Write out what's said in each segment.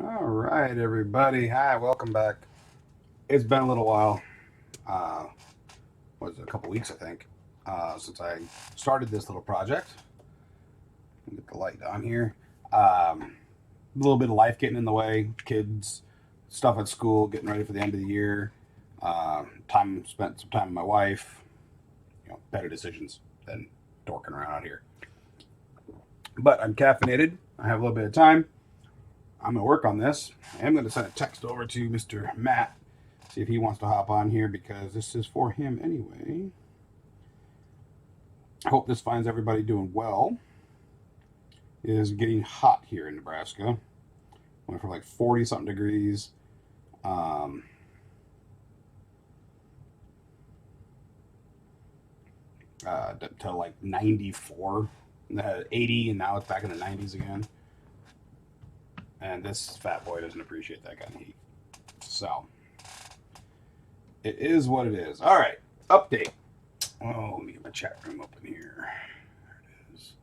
All right, everybody. Hi, welcome back. It's been a little while. Uh, what was it, a couple weeks, I think, since I started this little project. Get the light on here. A little bit of life getting in the way, kids, stuff at school, getting ready for the end of the year. Time spent some time with my wife. Better decisions than dorking around out here. But I'm caffeinated. I have a little bit of time. I'm going to work on this. I am going to send a text over to Mr. Matt, see if he wants to hop on here because this is for him anyway. I hope this finds everybody doing well. It is getting hot here in Nebraska. Went from like 40 something degrees. Um, to like 94, 80, and now it's back in the 90s again. And this fat boy doesn't appreciate that kind of heat. So, it is what it is. All right, update. Oh, let me get my chat room open here. There it is.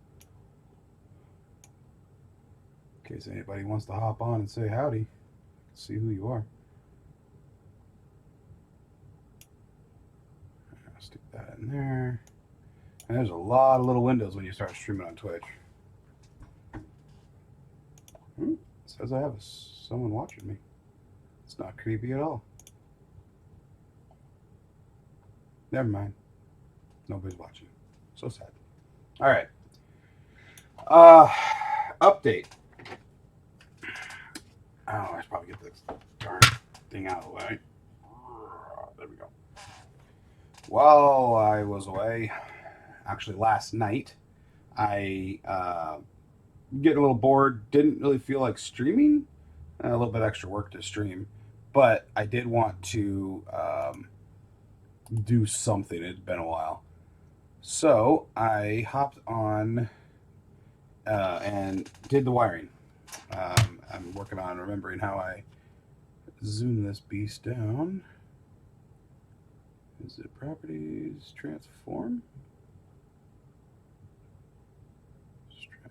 In case anybody wants to hop on and say howdy, see who you are. I'll stick that in there. And there's a lot of little windows when you start streaming on Twitch. It says I have someone watching me. It's not creepy at all. Never mind. Nobody's watching. So sad. All right. Update. Oh, I should probably get this darn thing out of the way. There we go. While I was away, actually last night, I getting a little bored. Didn't really feel like streaming. A little bit extra work to stream, but I did want to do something. It's been a while, so I hopped on and did the wiring. I'm working on remembering how I zoom this beast down. Is it properties, transform? Stretch.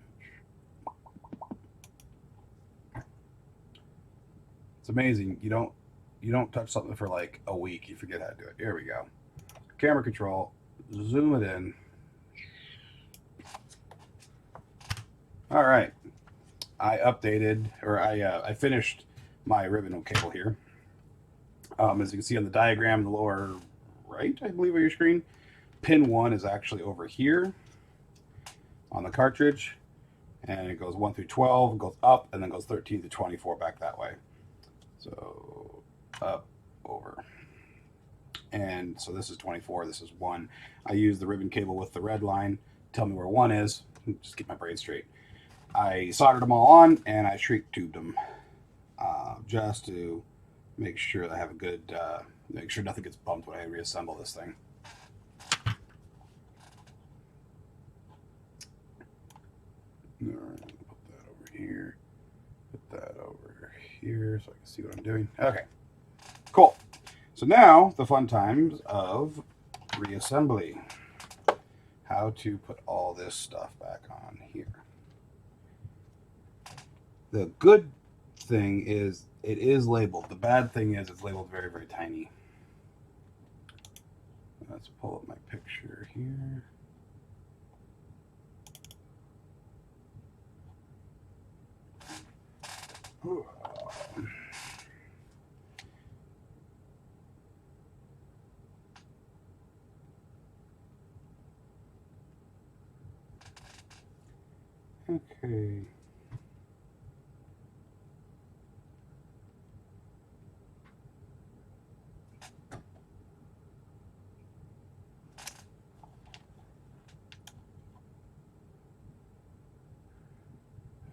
It's amazing. You don't touch something for like a week. You forget how to do it. Here we go. Camera control. Zoom it in. All right. I updated, or I finished my ribbon cable here. As you can see on the diagram in the lower right, I believe, of your screen, pin 1 is actually over here on the cartridge, and it goes 1 through 12, goes up, and then goes 13 to 24 back that way. So up, over. And so this is 24, this is 1. I use the ribbon cable with the red line. Tell me where 1 is. Just keep my brain straight. I soldered them all on, and I shrink tubed them just to make sure that I have a good, make sure nothing gets bumped when I reassemble this thing. All right, put that over here. Put that over here so I can see what I'm doing. Okay, cool. So now the fun times of reassembly. How to put all this stuff back on here. The good thing is it is labeled. The bad thing is it's labeled very, very tiny. Let's pull up my picture here. Okay.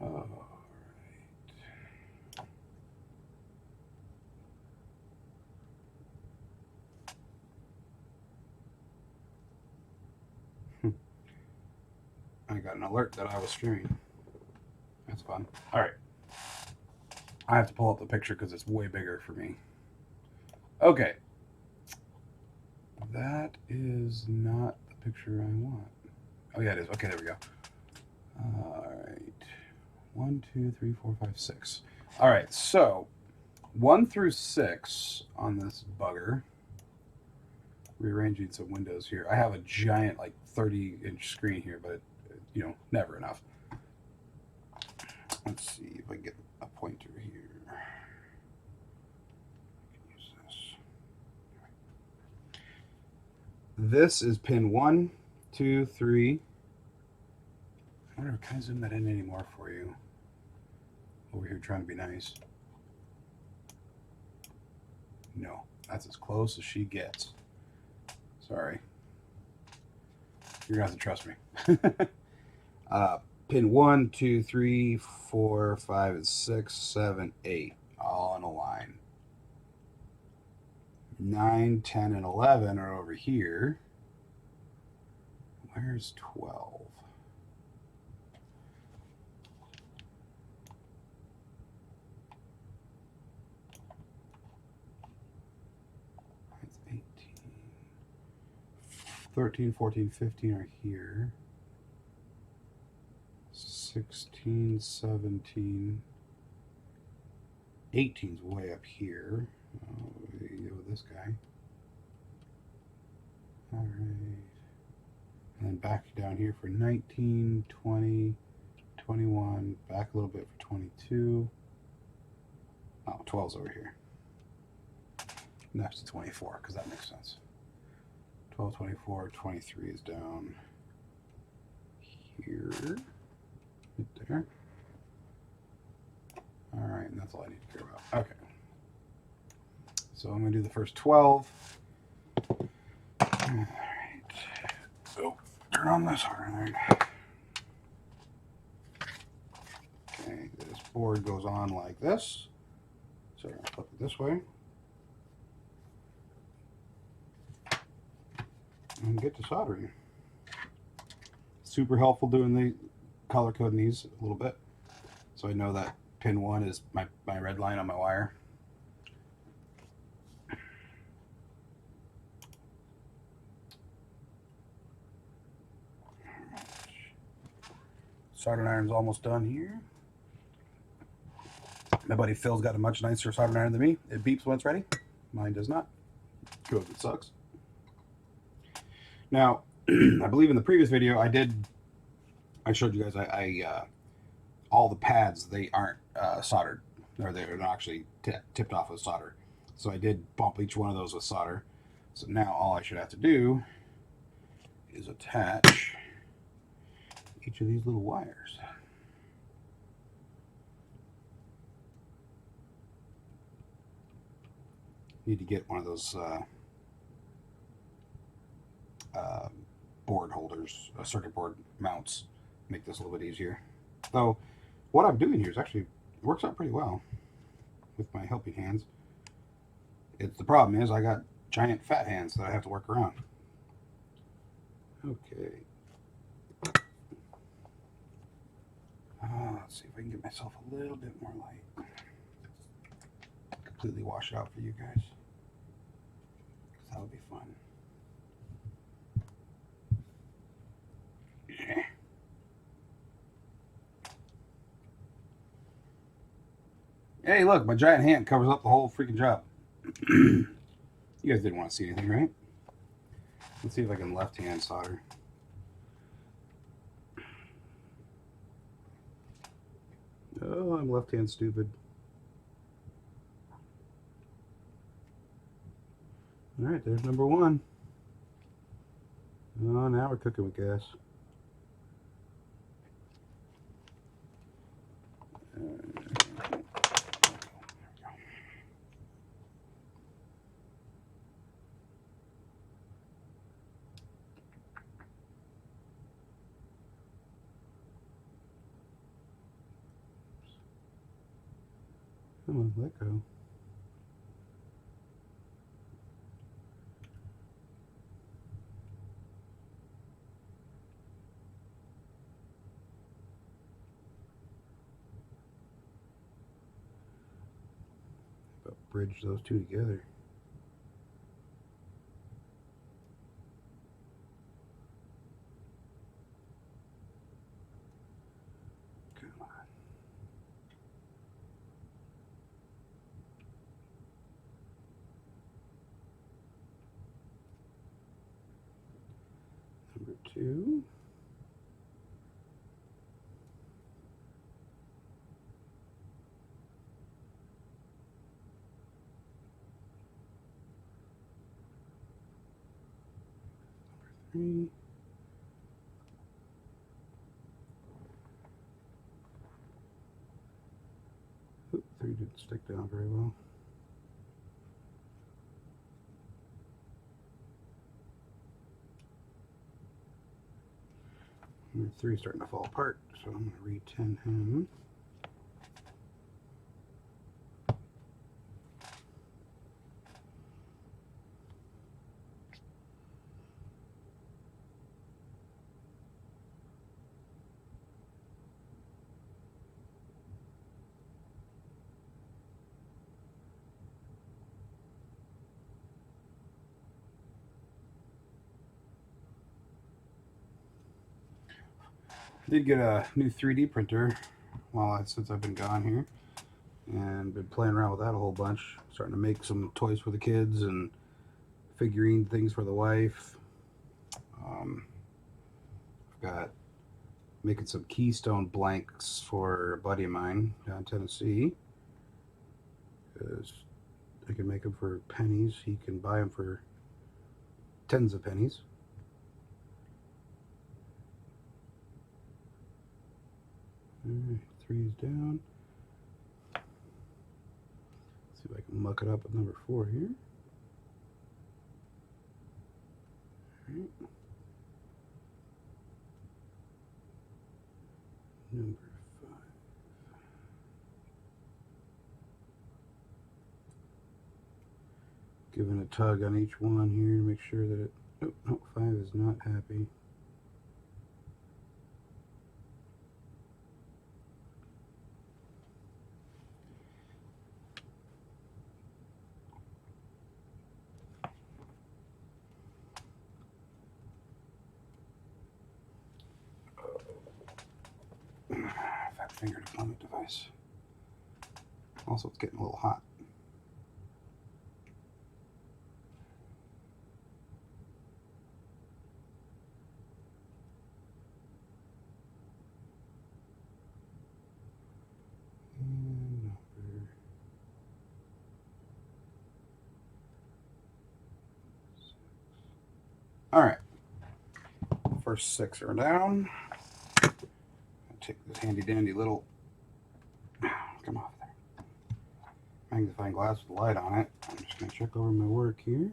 All right. I got an alert that I was streaming. That's fun. All right. I have to pull up the picture because it's way bigger for me. Okay. That is not the picture I want. Oh, yeah, it is. Okay, there we go. All right. 1, 2, 3, 4, 5, 6. All right, so 1 through 6 on this bugger. Rearranging some windows here. I have a giant, like 30-inch screen here, but never enough. Let's see if I can get a pointer here. Use this. This is pin 1, 2, 3. I wonder if I can zoom that in anymore for you. Over here trying to be nice. No, that's as close as she gets. Sorry. You're going to have to trust me. Pin 1, 2, 3, 4, 5, and 6, 7, 8. All on a line. 9, 10, and 11 are over here. Where's 12? That's 18. 13, 14, 15 are here. 16, 17. 18's way up here. There you go with this guy. All right. And then back down here for 19, 20, 21. Back a little bit for 22. Oh, 12's over here. Next to 24, because that makes sense. 12, 24, 23 is down here. Right there. All right, and that's all I need to care about. Okay. So I'm going to do the first 12. All right. Oh, turn on this hard. Okay, this board goes on like this. So I'm going to flip it this way. And get to soldering. Super helpful doing the color coding these a little bit. So I know that pin 1 is my red line on my wire. Soldering iron's almost done here. My buddy Phil's got a much nicer soldering iron than me. It beeps when it's ready. Mine does not. Good, it sucks. Now, I believe in the previous video I showed you guys all the pads, they aren't soldered, or they're not actually tipped off with solder. So I did bump each one of those with solder. So now all I should have to do is attach each of these little wires. Need to get one of those board holders, circuit board mounts, make this a little bit easier. Though what I'm doing here is actually works out pretty well with my helping hands. The problem is I got giant fat hands that I have to work around. Okay. Let's see if I can get myself a little bit more light. Completely wash it out for you guys. Because that would be fun. Yeah. Hey, look, my giant hand covers up the whole freaking job. You guys didn't want to see anything, right? Let's see if I can left-hand solder. Oh, I'm left-hand stupid. All right, there's number 1. Oh, now we're cooking with gas. Come on, let go. But bridge those two together. Come on. 2. Number 3. Oop, 3 didn't stick down very well. Number 3 is starting to fall apart, so I'm going to re-tin him. I did get a new 3D printer since I've been gone here, and been playing around with that a whole bunch. Starting to make some toys for the kids and figurine things for the wife. I've got making some keystone blanks for a buddy of mine down in Tennessee, because I can make them for pennies. He can buy them for tens of pennies. Alright, 3's down. Let's see if I can muck it up with number 4 here. Alright. Number 5. Giving a tug on each one here to make sure that it... Oh, no, 5 is not happy. Fat finger deployment device. Also, it's getting a little hot. And number 6. All right. First 6 are down. I'll take this handy dandy little, come off there, magnifying glass with a light on it. I'm just going to check over my work here.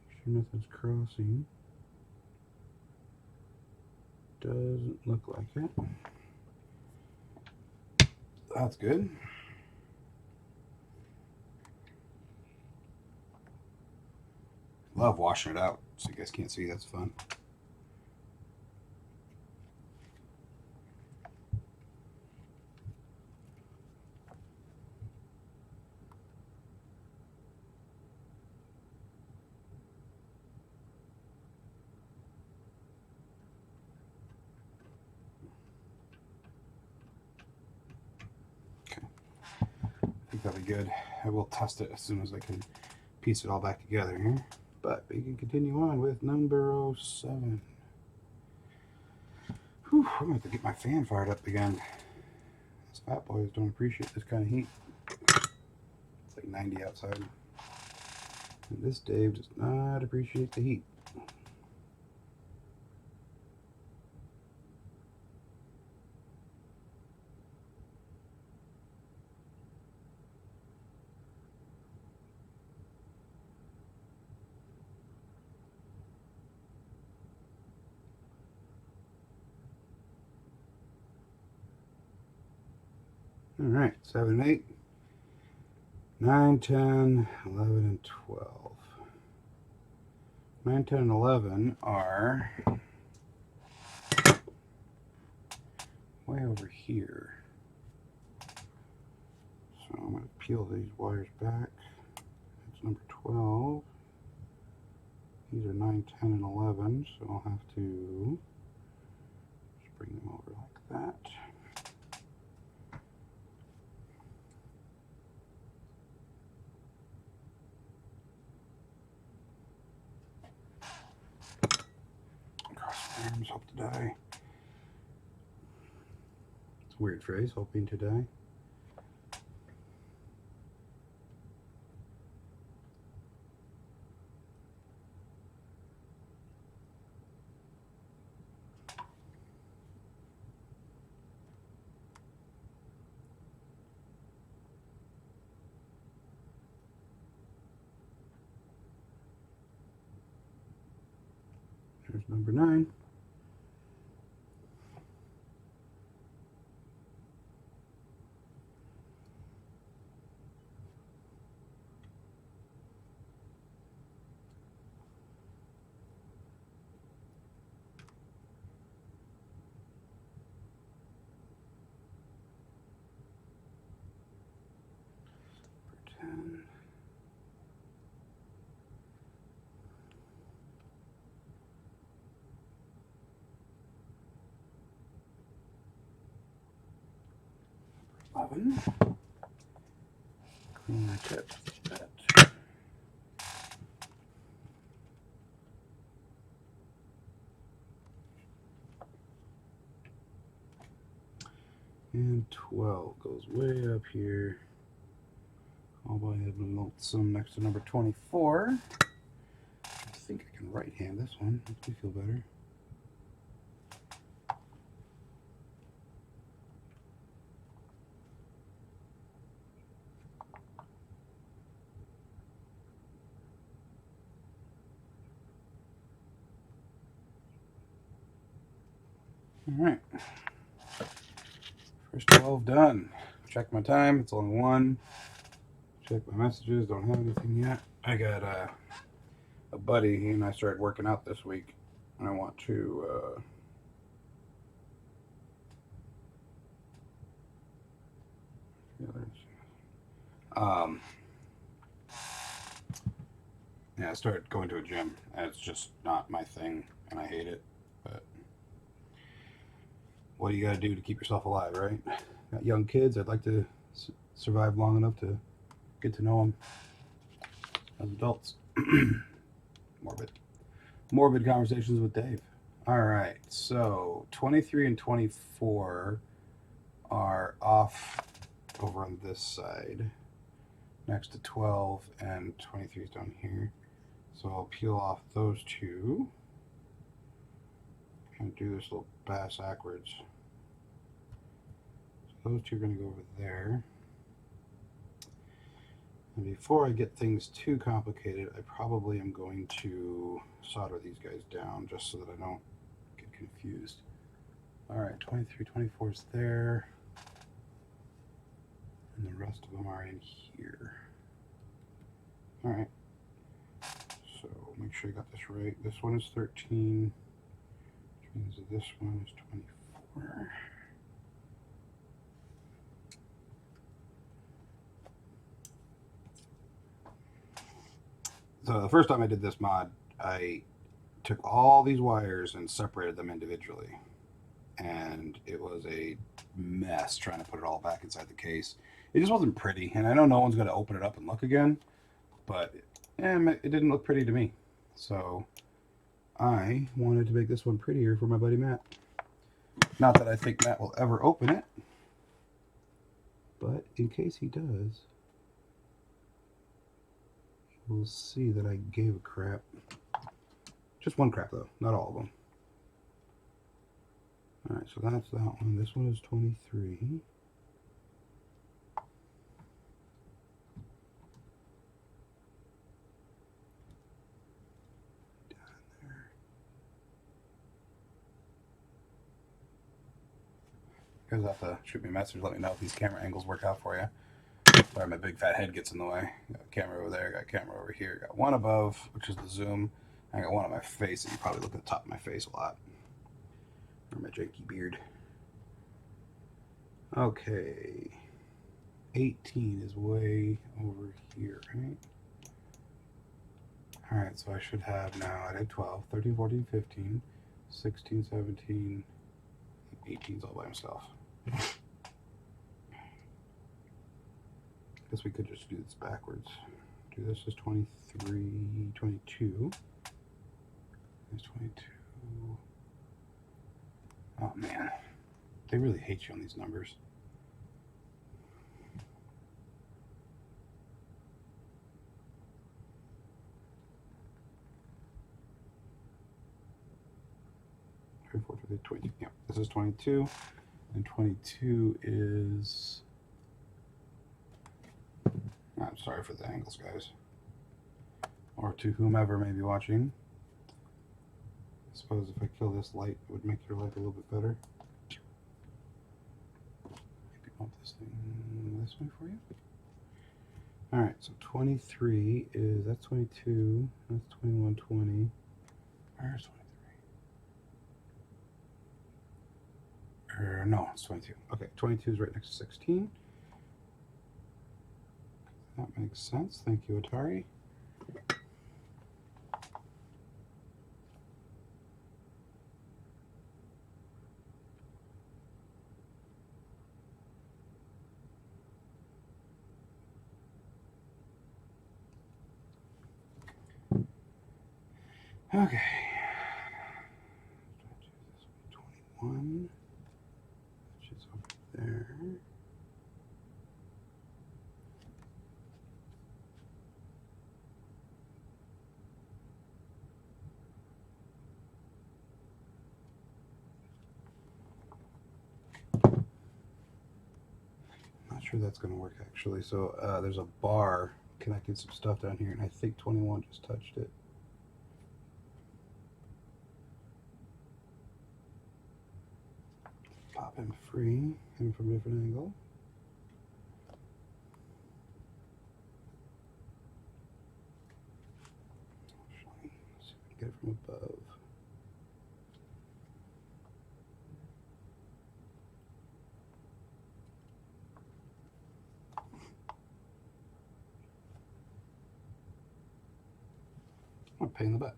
Make sure nothing's crossing. Doesn't look like it. That's good. Love washing it out, so you guys can't see. That's fun. Okay, I think that'll be good. I will test it as soon as I can piece it all back together here. But we can continue on with number 7. Whew, I'm going to have to get my fan fired up again. These fat boys don't appreciate this kind of heat. It's like 90 outside. And this Dave does not appreciate the heat. All right, 7 and 8, 9, 10, 11, and 12. 9, 10, and 11 are way over here. So I'm going to peel these wires back. That's number 12. These are 9, 10, and 11, so I'll have to just bring them over like that. to die. It's a weird phrase, hoping to die. There's number 9. Number 10. Number 11. Clean my tip. That. And 12 goes way up here. All by a lonesome next to number 24. I think I can right hand this one. Makes me feel better. All right. First 12 done. Check my time. It's only 1. Check my messages. Don't have anything yet. I got a buddy. He and I started working out this week. And I want to... yeah, I started going to a gym. And it's just not my thing. And I hate it. But what do you got to do to keep yourself alive, right? Got young kids. I'd like to survive long enough to get to know them as adults. Morbid conversations with Dave. All right, so 23 and 24 are off over on this side next to 12, and 23 is down here. So I'll peel off those two and do this little bass backwards. So those two are going to go over there. And before I get things too complicated, I probably am going to solder these guys down just so that I don't get confused. All right, 23, 24 is there. And the rest of them are in here. All right. So make sure you got this right. This one is 13, which means that this one is 24. So the first time I did this mod, I took all these wires and separated them individually. And it was a mess trying to put it all back inside the case. It just wasn't pretty. And I know no one's going to open it up and look again, but it didn't look pretty to me. So I wanted to make this one prettier for my buddy Matt. Not that I think Matt will ever open it, but in case he does, we'll see that I gave a crap. Just one crap though, not all of them. All right, so that's that one. This one is 23. Down there. You guys have to shoot me a message, let me know if these camera angles work out for you. Sorry, my big fat head gets in the way. Got a camera over there, got a camera over here, got one above, which is the zoom. I got one on my face, and you probably look at the top of my face a lot. Or my janky beard. Okay. 18 is way over here, right? Alright, so I should have now, I did 12, 13, 14, 15, 16, 17, 18 is all by himself. I guess we could just do this backwards. Do this as 23, 22. There's 22. Oh man, they really hate you on these numbers. Yeah, this is 22, and 22 is. I'm sorry for the angles, guys, or to whomever may be watching. I suppose if I kill this light, it would make your life a little bit better. Maybe bump this thing this way for you. All right, so 23 is, that's 22, that's 21, 20. Where's 23? No, it's 22. Okay, 22 is right next to 16. That makes sense. Thank you, Atari. Okay. 21, which is over there. Not sure that's going to work actually. So there's a bar connecting some stuff down here, and I think 21 just touched it. Pop him free, him from a different angle. Actually, let's see if we can get it from above. What a pain in the butt.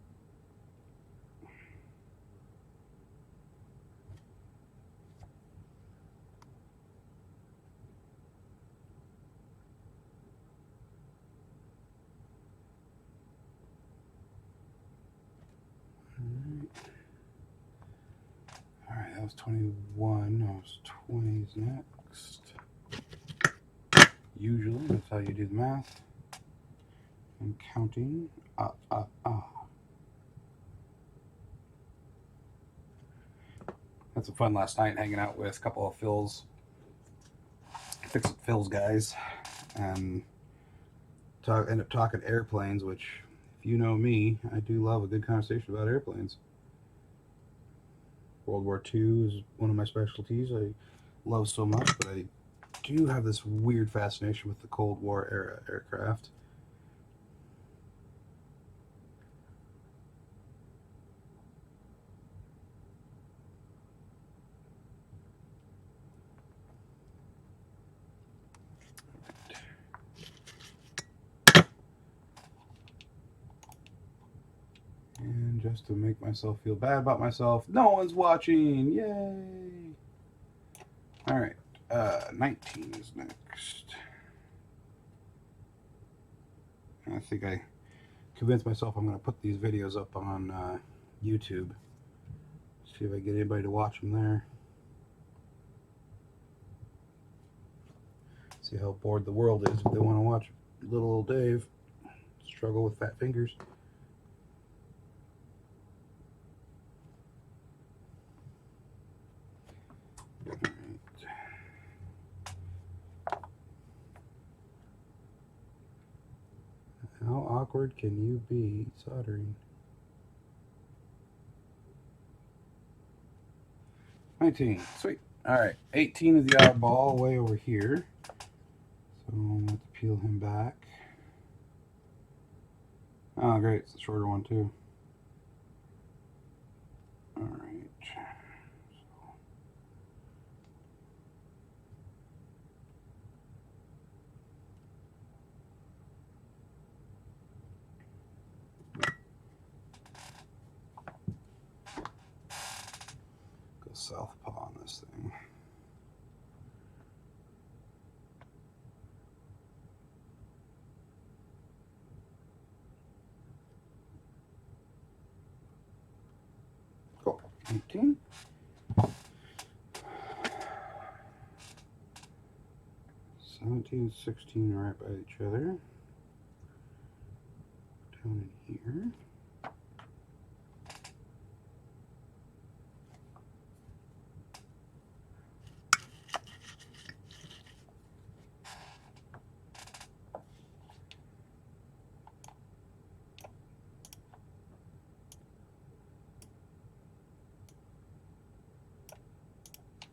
Alright, that was 21. That was 20s next. Usually, that's how you do the math. And counting. Had some fun last night hanging out with a couple of Phil's guys, and end up talking airplanes, which, if you know me, I do love a good conversation about airplanes. World War II is one of my specialties. I love so much, but I do have this weird fascination with the Cold War era aircraft. And just to make myself feel bad about myself, no one's watching. Yay! All right, 19 is next. I think I convinced myself I'm going to put these videos up on YouTube. See if I get anybody to watch them there. See how bored the world is if they want to watch little old Dave struggle with fat fingers. How awkward can you be soldering? 19, sweet. All right, 18 is the oddball way over here. So I'm going to have to peel him back. Oh, great, it's the shorter one too. All right. Go southpaw on this thing. Cool. 18. 17, 16 right by each other. Down in here.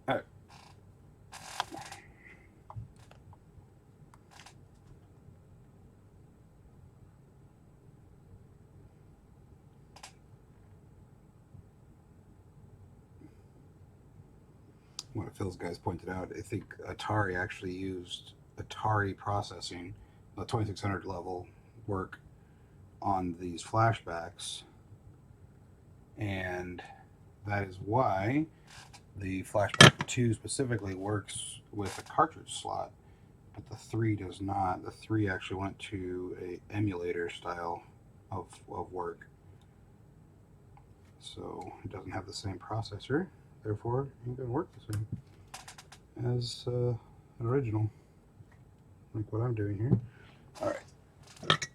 All right. One of Phil's guys pointed out, I think Atari actually used Atari processing, the 2600 level work on these flashbacks, and that is why the Flashback 2 specifically works with a cartridge slot, but the 3 does not. The 3 actually went to a emulator style of work, so it doesn't have the same processor, therefore it ain't gonna work the same as an original, like what I'm doing here. All right.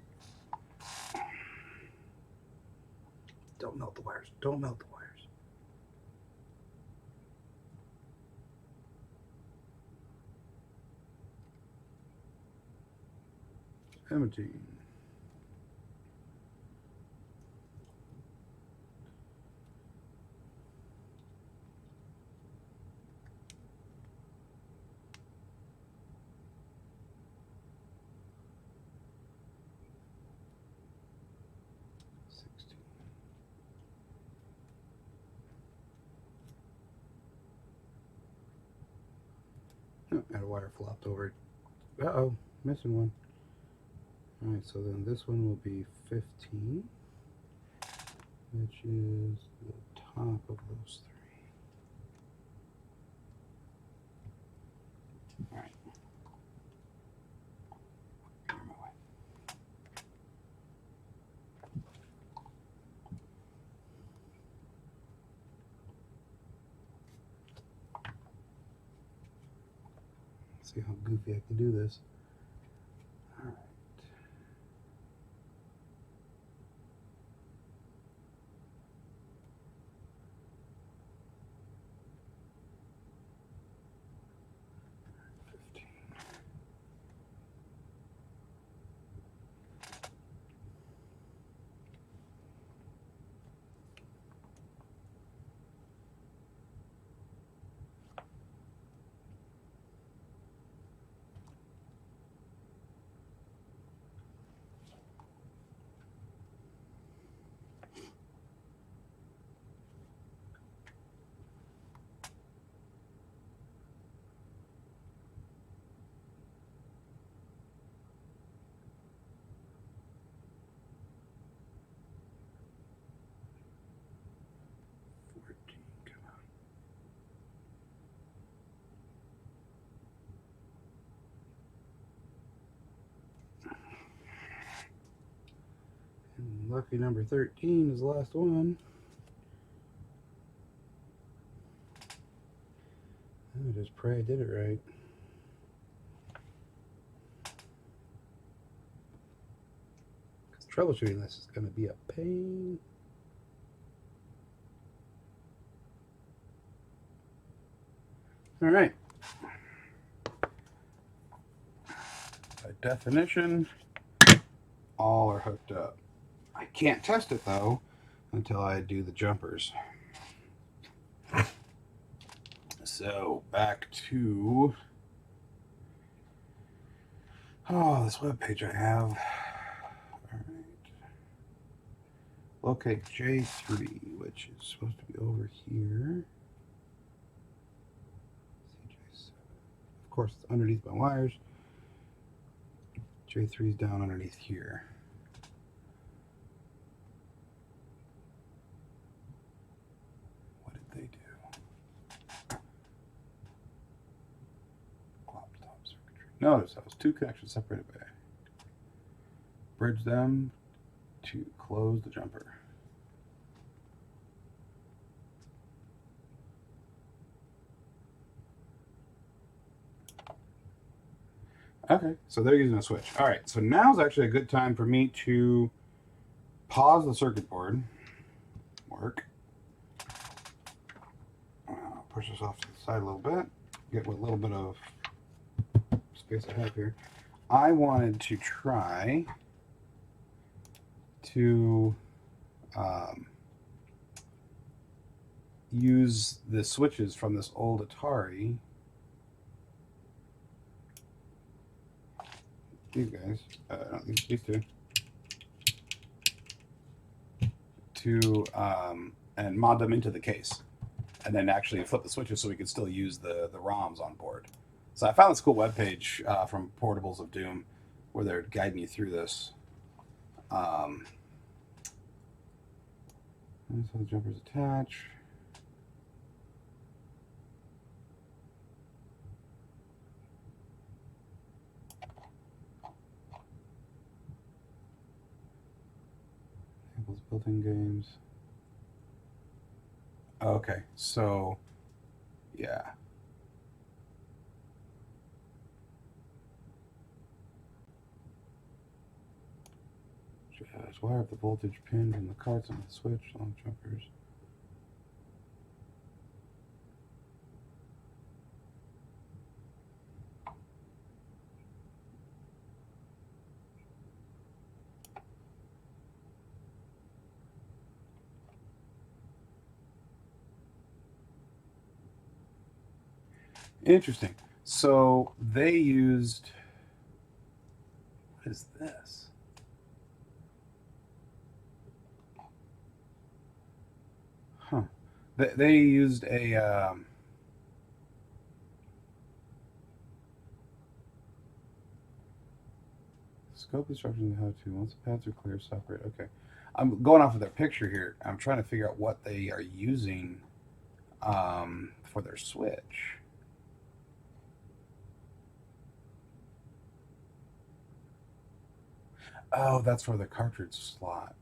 Don't melt the wires. Don't melt the wires. 17. Oh, got a wire flopped over. Uh-oh, missing one. Alright, so then this one will be 15, which is the top of those three. Alright. Get out of my way. Let's see how goofy I can do this. Alright. And lucky number 13 is the last one. I just pray I did it right. Because troubleshooting this is going to be a pain. All right. By definition, all are hooked up. I can't test it though until I do the jumpers. So back to this web page I have. All right. Locate J3, which is supposed to be over here. CJ7. Of course, it's underneath my wires. J3 is down underneath here. What did they do? Top circuitry. Notice that was two connections separated by. Bridge them to close the jumper. Okay, so they're using a switch. All right, so now's actually a good time for me to pause the circuit board work. Push this off to the side a little bit. Get what little bit of space I have here. I wanted to try to use the switches from this old Atari. These guys, these two, to and mod them into the case, and then actually flip the switches so we could still use the ROMs on board. So I found this cool webpage from Portables of Doom where they're guiding you through this. That's how the jumpers attach. Apple's built-in games. Okay, so yeah. Just wire up the voltage pins and the carts on the switch, long jumpers. Interesting. So they used. What is this? Huh. They used a. Scope instructions and how to. Once the paths are clear, separate. Okay. I'm going off of their picture here. I'm trying to figure out what they are using for their switch. Oh, that's for the cartridge slot.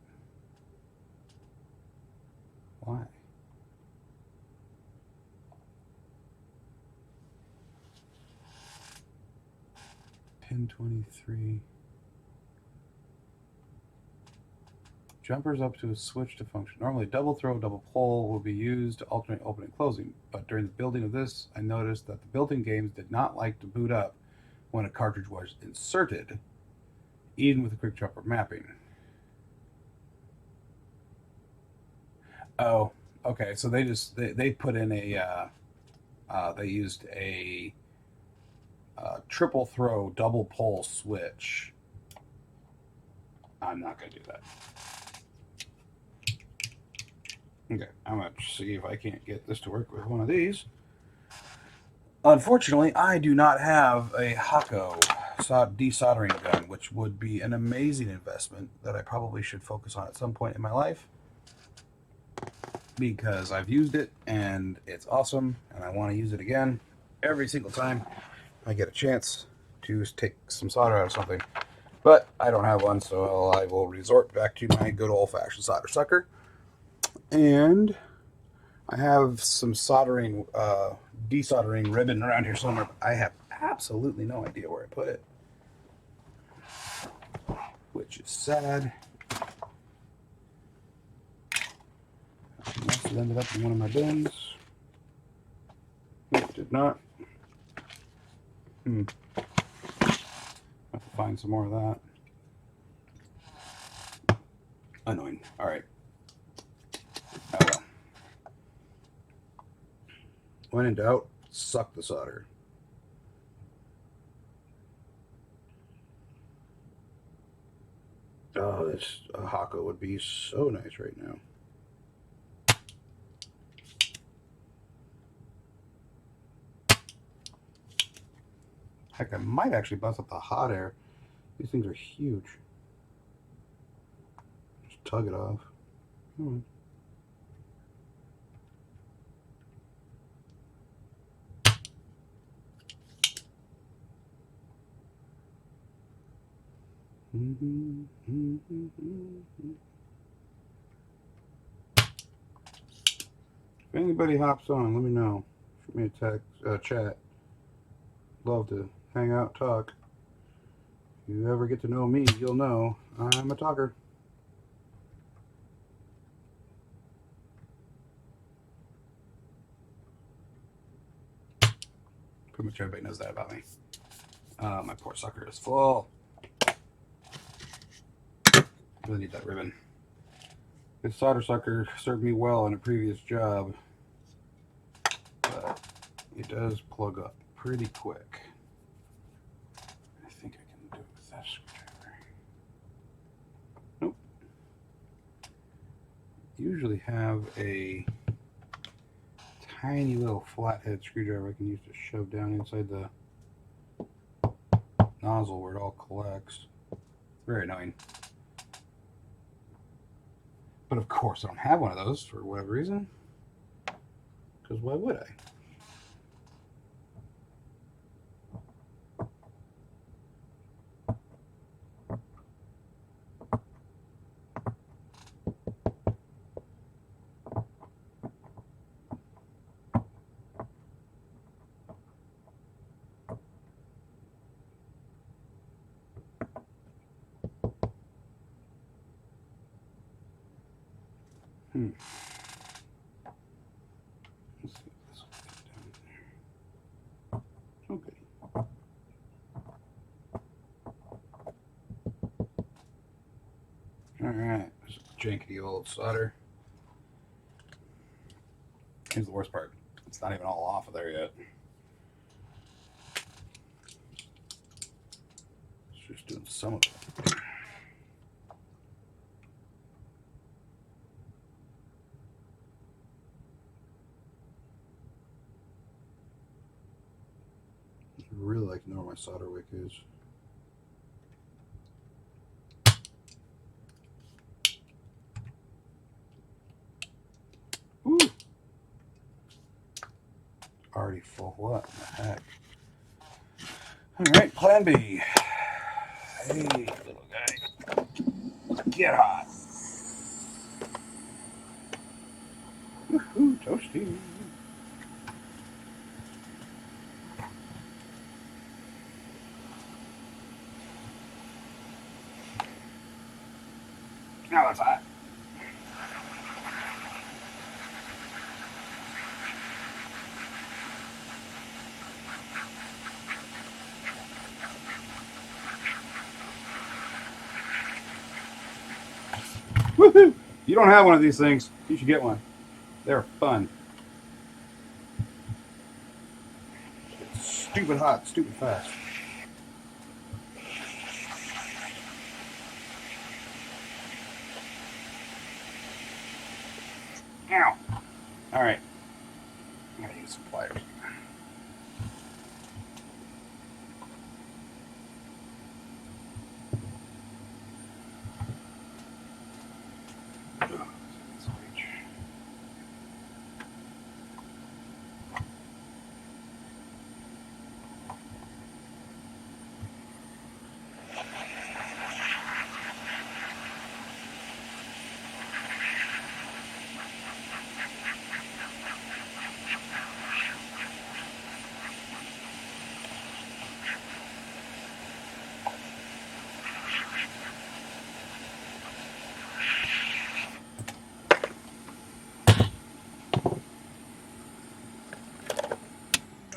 Why? Pin 23. Jumpers up to a switch to function. Normally, double throw, double pull will be used to alternate opening and closing. But during the building of this, I noticed that the built-in games did not like to boot up when a cartridge was inserted, even with a quick jumper mapping. Oh, okay. So they put in a they used a triple throw, double pull switch. I'm not going to do that. Okay, I'm going to see if I can't get this to work with one of these. Unfortunately, I do not have a Hako desoldering gun, which would be an amazing investment that I probably should focus on at some point in my life, because I've used it and it's awesome and I want to use it again every single time I get a chance to take some solder out of something. But I don't have one, so I will resort back to my good old-fashioned solder sucker. And I have some desoldering ribbon around here somewhere, but I have absolutely no idea where I put it, which is sad. It must have ended up in one of my bins. It did not. Have to find some more of that. Annoying. All right. Oh well. When in doubt, suck the solder. Oh, this Hako would be so nice right now. Heck, I might actually bust up the hot air. These things are huge. Just tug it off. Come on. If anybody hops on, let me know. Shoot me a text, chat. Love to hang out, talk. you ever get to know me, you'll know I'm a talker. Pretty much everybody knows that about me. My poor sucker is full. Really need that ribbon. This solder sucker served me well in a previous job, but it does plug up pretty quick. I think I can do it with that screwdriver. Nope. Usually have a tiny little flathead screwdriver I can use to shove down inside the nozzle where it all collects. It's very annoying. But of course I don't have one of those for whatever reason. Because why would I? Let's see if this will get down there. Okay. Alright, this is jankety old solder. Here's the worst part. It's not even all off of there yet. It's just doing some of it. I really like to know where my solder wick is. Ooh. Already full. What the heck? Alright, plan B. Hey, little guy. Get hot. Woohoo, toasty. Now that's hot. Woohoo! You don't have one of these things. You should get one. They're fun. It's stupid hot, stupid fast. Ow. Alright. I gotta use some pliers.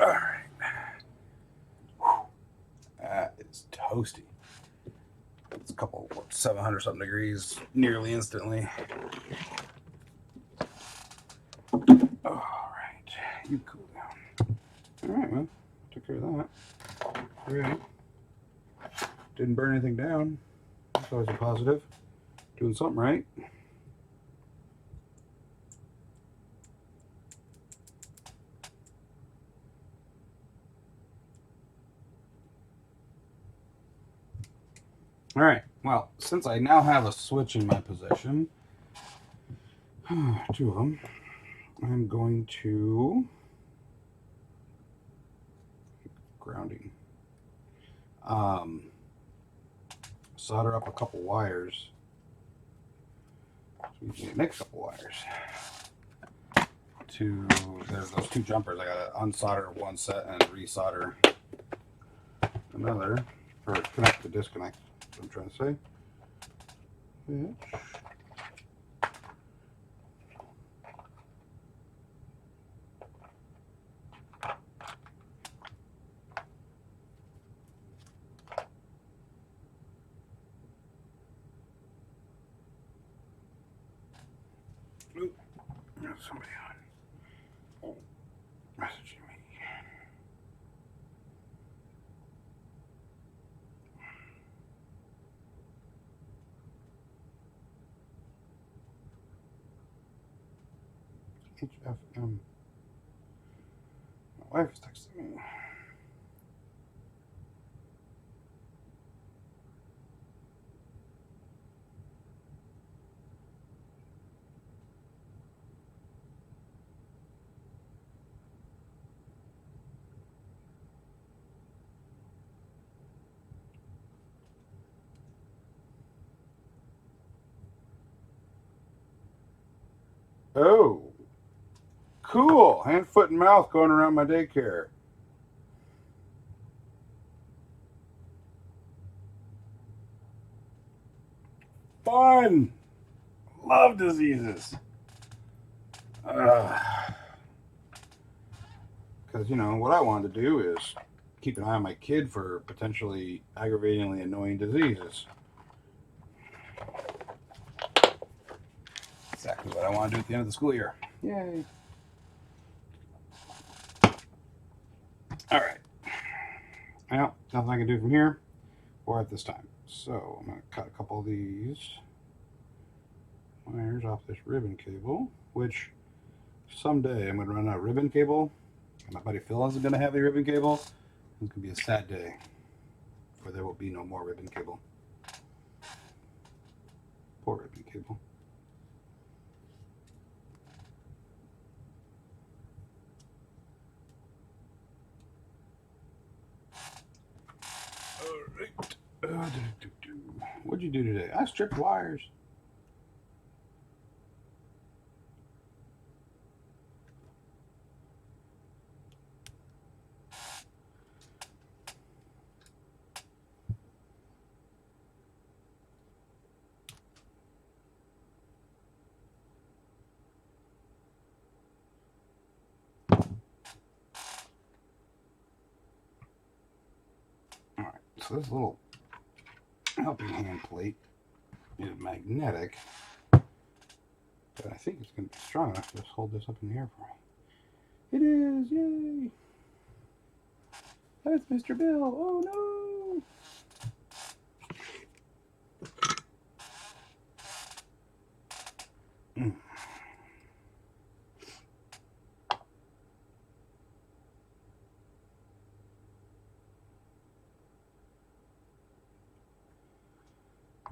Alright. That is toasty. It's a couple, 700 something degrees nearly instantly. Alright. You cool down. Alright, well, took care of that. Alright. Didn't burn anything down. That's always a positive. Doing something right. All right, well, since I now have a switch in my possession, two of them, I'm going to grounding. Solder up a couple wires. So we can make a couple wires. There's those two jumpers. I gotta unsolder one set and resolder another. or connect to disconnect. That's what I'm trying to say. Oop, there's somebody on. Messaging me. HFM. My wife is texting me. Oh, cool. Hand, foot, and mouth going around my daycare. Fun. Love diseases. Because, you know, what I wanted to do is keep an eye on my kid for potentially aggravatingly annoying diseases. Exactly what I want to do at the end of the school year. Yay. All right. Well, nothing I can do from here or at this time. So I'm going to cut a couple of these wires off this ribbon cable, which someday I'm going to run out of ribbon cable, and my buddy Phil isn't going to have the ribbon cable. It's going to be a sad day, for there will be no more ribbon cable. Poor ribbon cable. All right. What'd you do today? I stripped wires. All right, so this little helping hand plate is magnetic, but I think it's going to be strong enough to just hold this up in the air for me. It is! Yay! That's Mr. Bill! Oh no!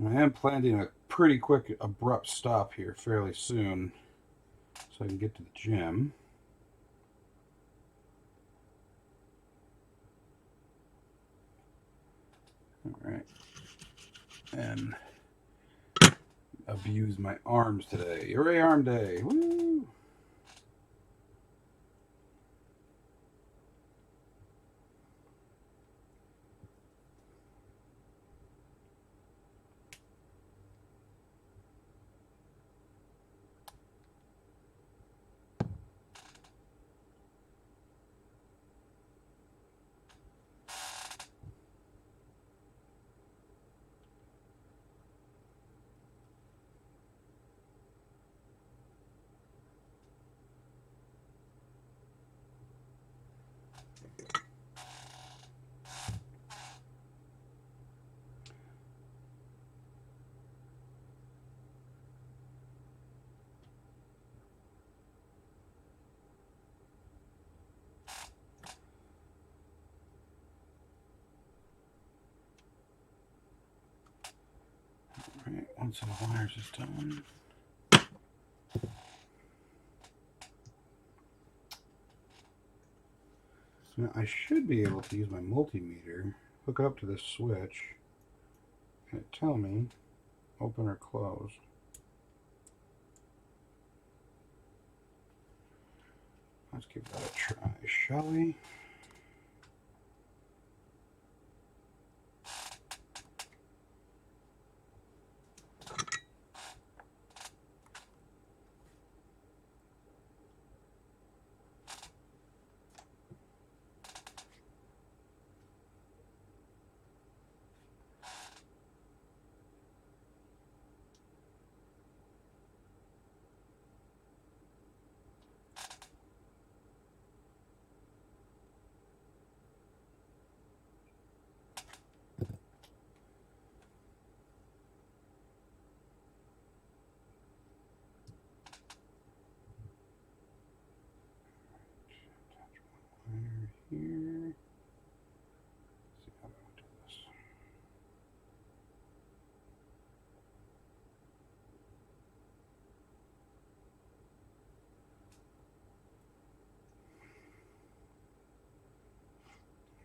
I am planning a pretty quick, abrupt stop here fairly soon so I can get to the gym. Alright. And abuse my arms today. Hooray, arm day! Woo! Alright, once the wires is done. So now I should be able to use my multimeter, hook it up to this switch, and it tell me open or close. Let's give that a try, shall we?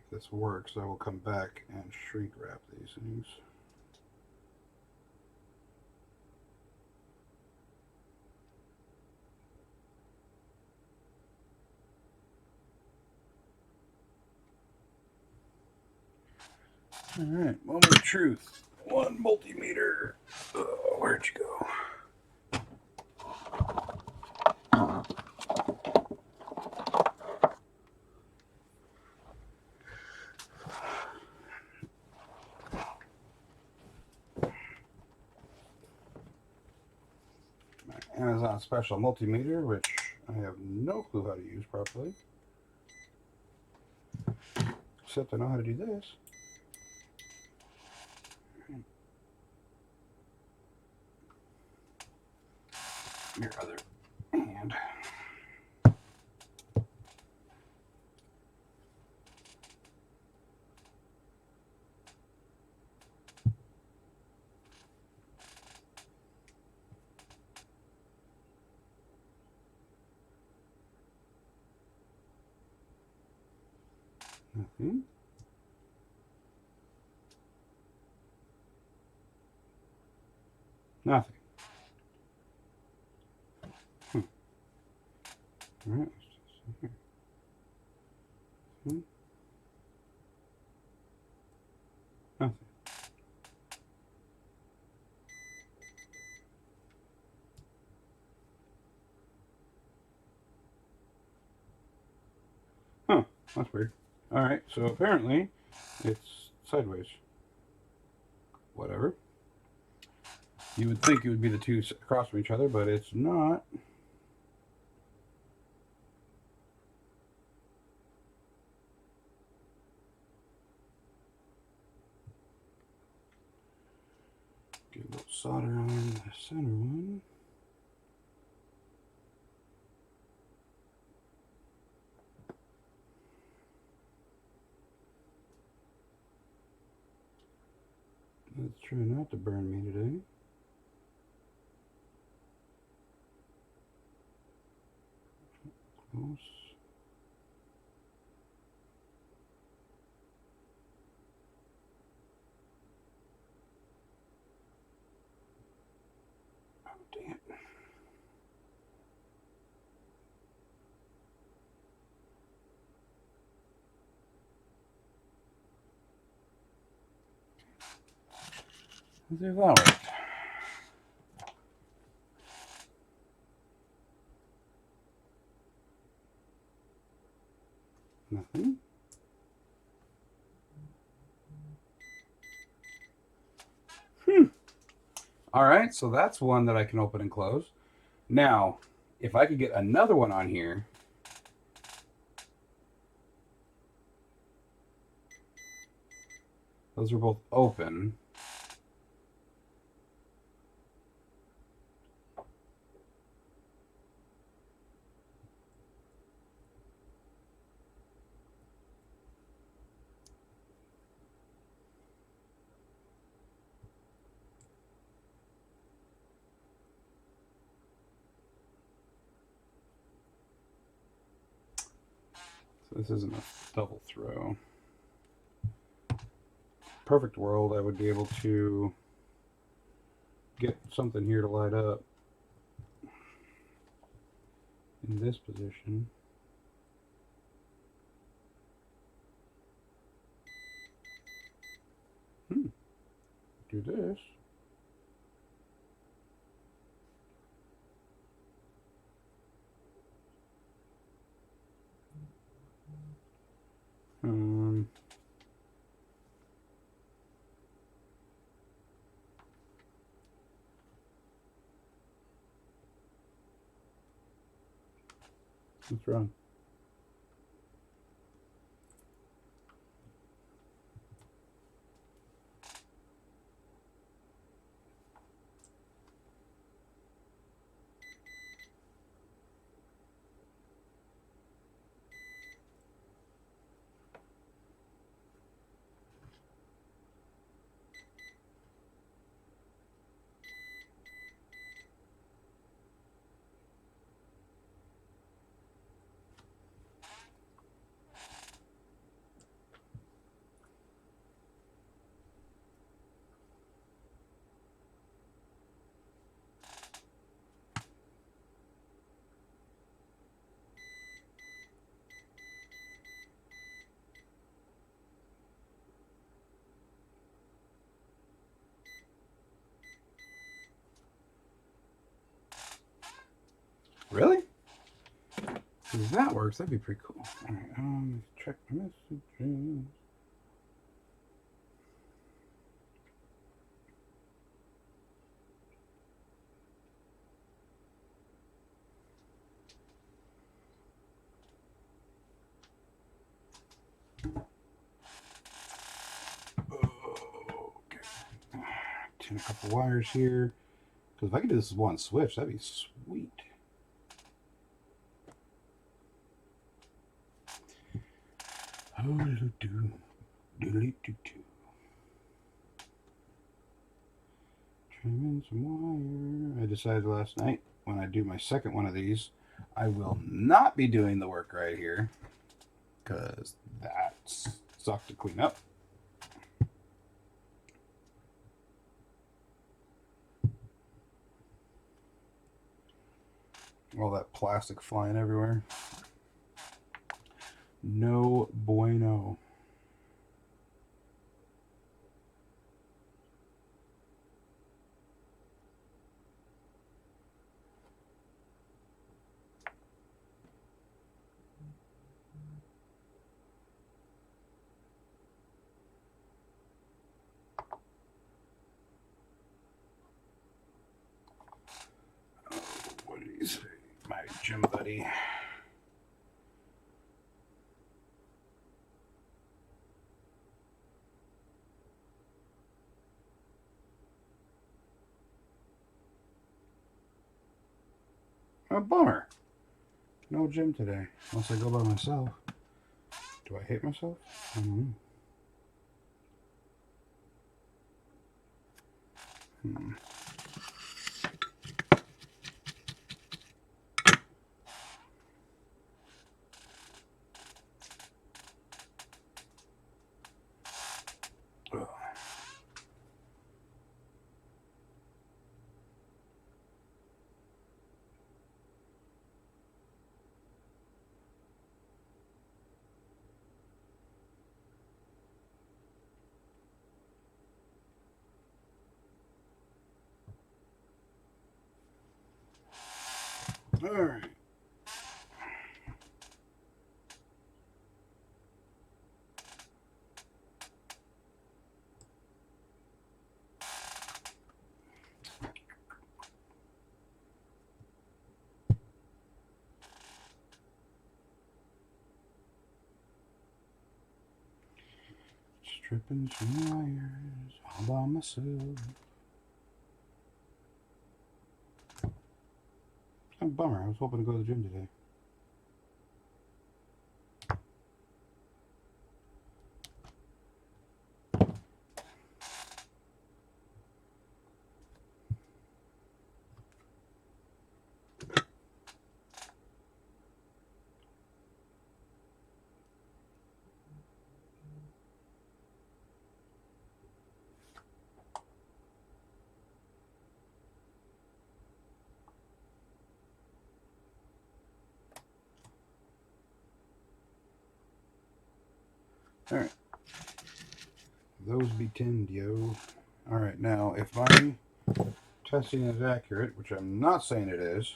If this works, I will come back and shrink wrap these things. All right, moment of truth. One multimeter. Oh, where'd you go? My Amazon special multimeter, which I have no clue how to use properly. Except I know how to do this. Your other hand. Nothing. Nothing. All right. Nothing. Huh. That's weird. All right. So apparently, it's sideways. Whatever. You would think it would be the two across from each other, but it's not. Get a little solder on the center one. Let's try not to burn me today. Close. Oh, dang it. Let's see if that works. Nothing. All right, so that's one that I can open and close. Now, if I could get another one on here. Those are both open. So this isn't a double throw. Perfect world, I would be able to get something here to light up in this position. Do this. What's wrong? Really? If that works, that'd be pretty cool. All right, check my messages. Okay. Tin a couple wires here. Because if I could do this with one switch, that'd be sweet. Oh, trim in some wire. I decided last night when I do my second one of these, I will not be doing the work right here because that sucked to clean up. All that plastic flying everywhere. No bueno. What did he say? My gym buddy. A bummer. No gym today. Unless I go by myself. Do I hate myself? I don't know. Ugh. All right. Stripping some wires all by myself. A bummer. I was hoping to go to the gym today. All right. Those be tinned, yo. All right. Now, if my testing is accurate, which I'm not saying it is,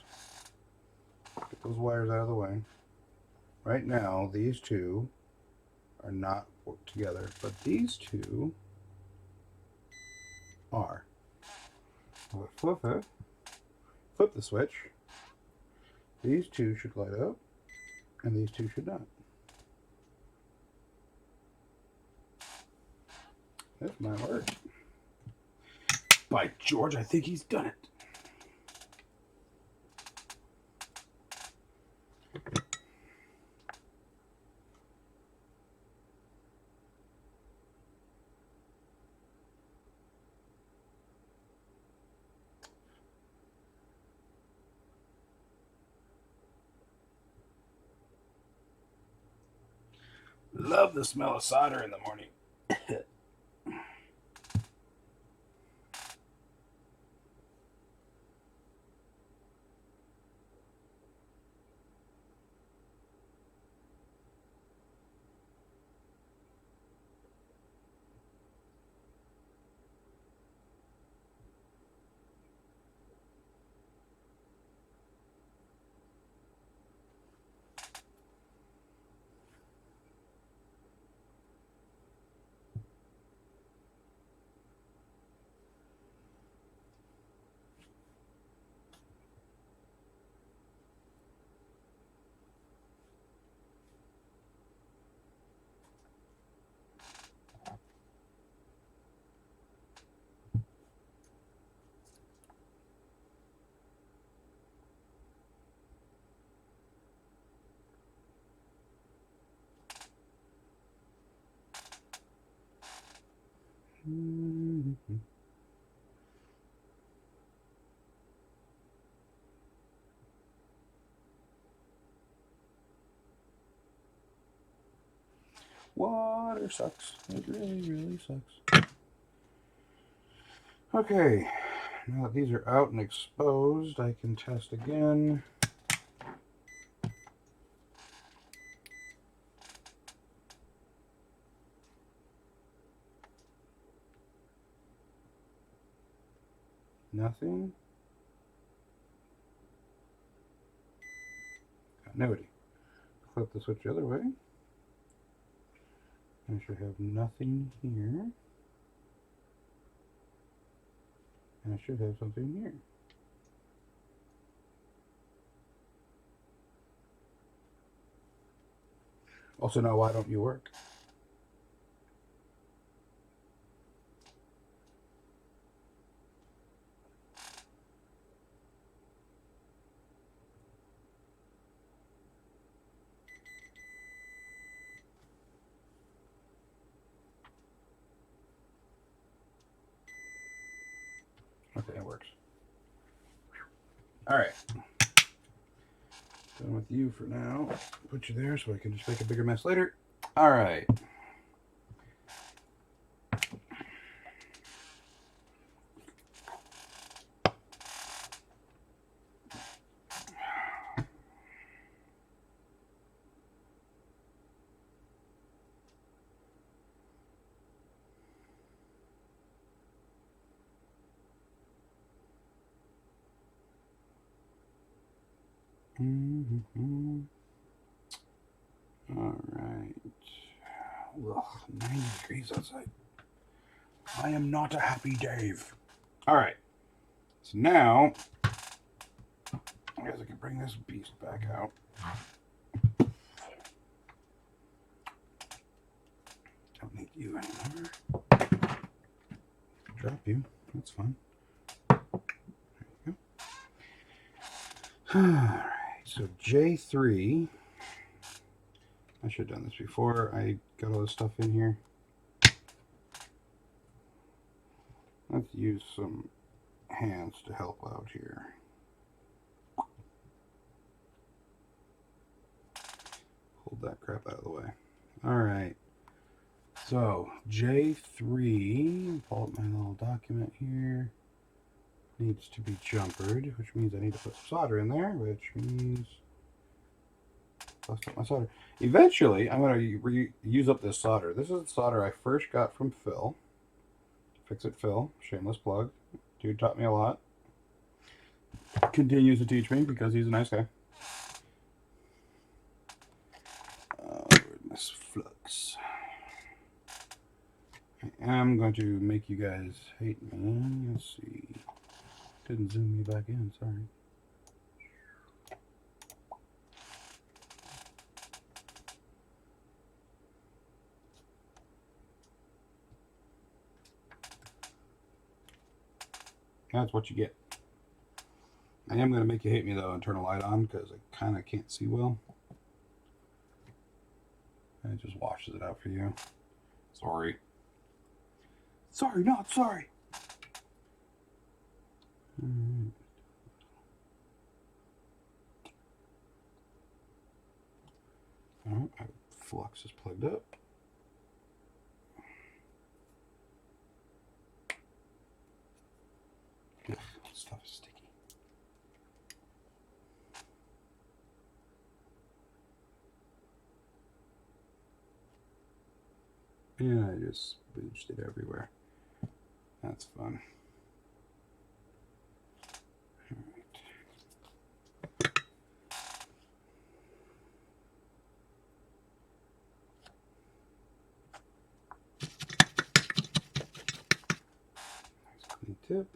get those wires out of the way. Right now, these two are not worked together, but these two are. I'll flip it. Flip the switch. These two should light up, and these two should not. This might work. By George, I think he's done it. Love the smell of solder in the morning. Water sucks. It really, really sucks. Okay, now that these are out and exposed, I can test again. Nothing. Continuity. Flip the switch the other way. I should have nothing here. And I should have something here. Also, now why don't you work? Okay, it works. All right. Done with you for now. Put you there so I can just make a bigger mess later. All right. All right. Ugh, 90 degrees outside. I am not a happy Dave. All right. So now, I guess I can bring this beast back out. Don't need you anymore. Drop you. That's fine. There you go. All right. So J3. I should have done this before I got all this stuff in here. Let's use some hands to help out here. Hold that crap out of the way. All right. So J3, pull up my little document here, needs to be jumpered, which means I need to put some solder in there, which means bust up my solder. Eventually, I'm going to use up this solder. This is the solder I first got from Phil. Fix It Phil, shameless plug. Dude taught me a lot. Continues to teach me because he's a nice guy. This flux. I am going to make you guys hate me. Let's see. Didn't zoom me back in, sorry. That's what you get. I am going to make you hate me though and turn a light on because I kind of can't see well. And it just washes it out for you. Sorry. Sorry, not sorry. Alright, my flux is plugged up. Ugh, stuff is sticky. And I just spooched it everywhere. That's fun. Nice clean tip.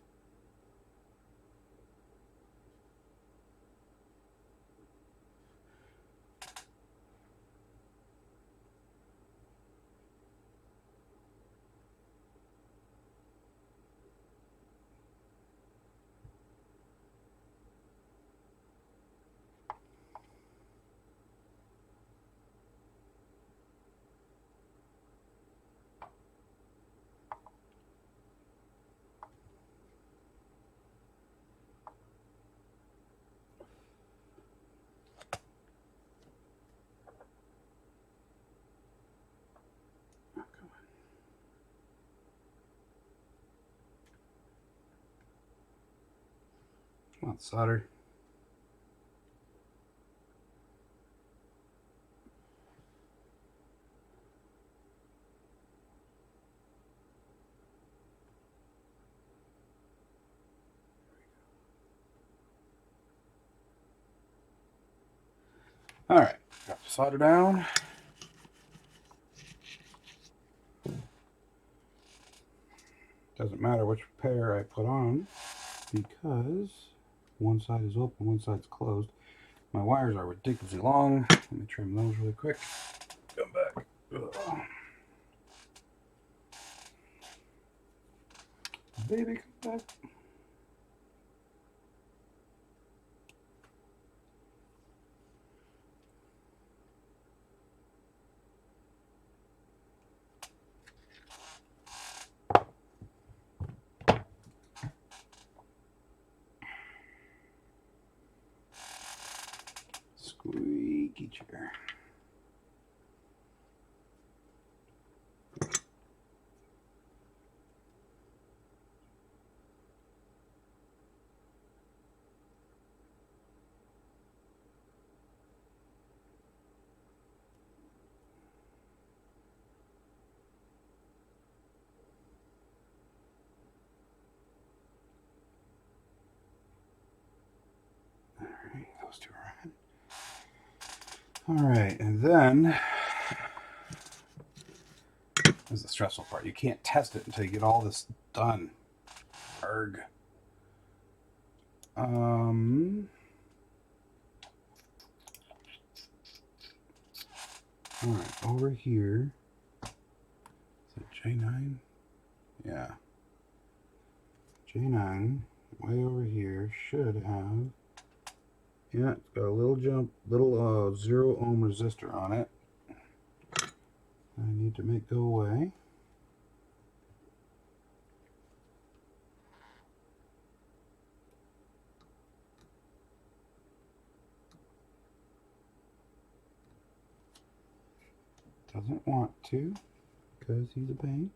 Come on, solder. All right, got the solder down. Doesn't matter which pair I put on because one side is open, one side's closed. My wires are ridiculously long. Let me trim those really quick. Come back. Ugh. Baby, come back. Squeaky chair. Alright, those two are in. Alright, and then this is the stressful part. You can't test it until you get all this done. Arg. Alright, over here. Is it J9? Yeah. J9, way over here, should have. Yeah, it's got a little 0 ohm resistor on it. I need to make go away. Doesn't want to, because he's a pain.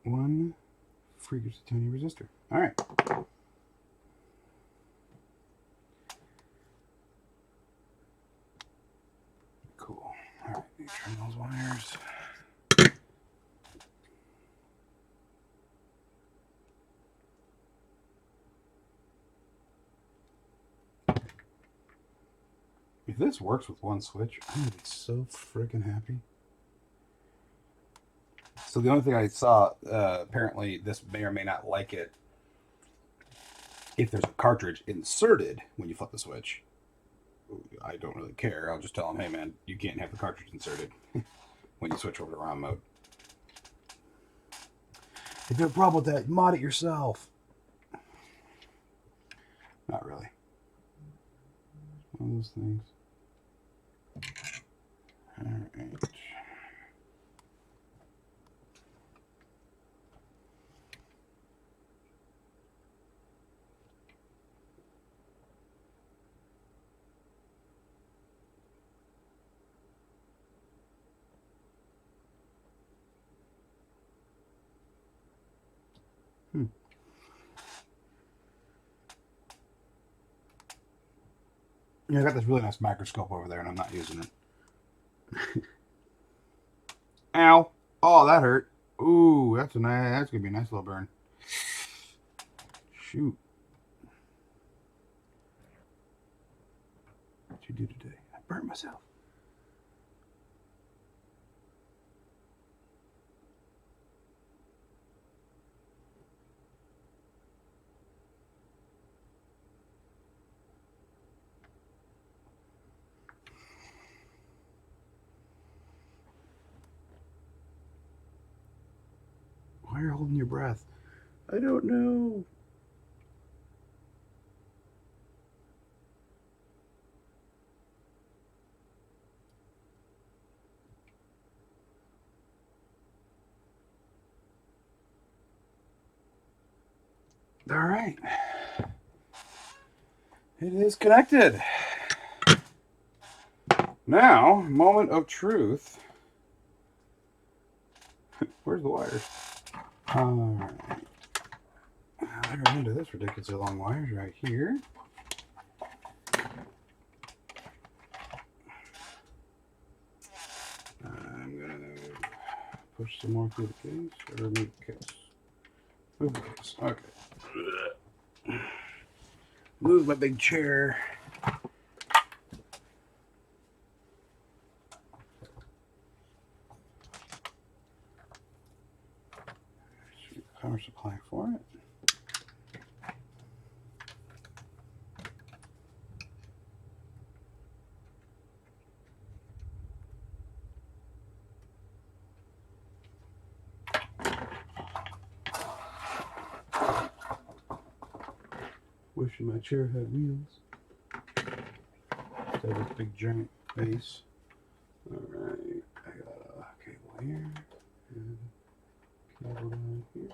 One freakish tiny resistor. All right. Cool. All right, let me trim those wires. If this works with one switch, I'm gonna be so freaking happy. So the only thing I saw, apparently this may or may not like it if there's a cartridge inserted when you flip the switch. I don't really care. I'll just tell them, hey man, you can't have the cartridge inserted when you switch over to ROM mode. If you have a problem with that, mod it yourself. Not really. One of those things. All right. Yeah, I got this really nice microscope over there, and I'm not using it. Ow! Oh, that hurt. Ooh, that's gonna be a nice little burn. Shoot. What'd you do today? I burnt myself. Why are you holding your breath? I don't know. All right. It is connected. Now, moment of truth. Where's the wires? All right. They're into this ridiculously long wires right here. I'm going to push some more through the case or remove the case. Move the case. Okay. Move my big chair. Power supply for it. Wishing my chair had wheels. Instead of this big giant base. Alright, I got a cable here and a cable down here.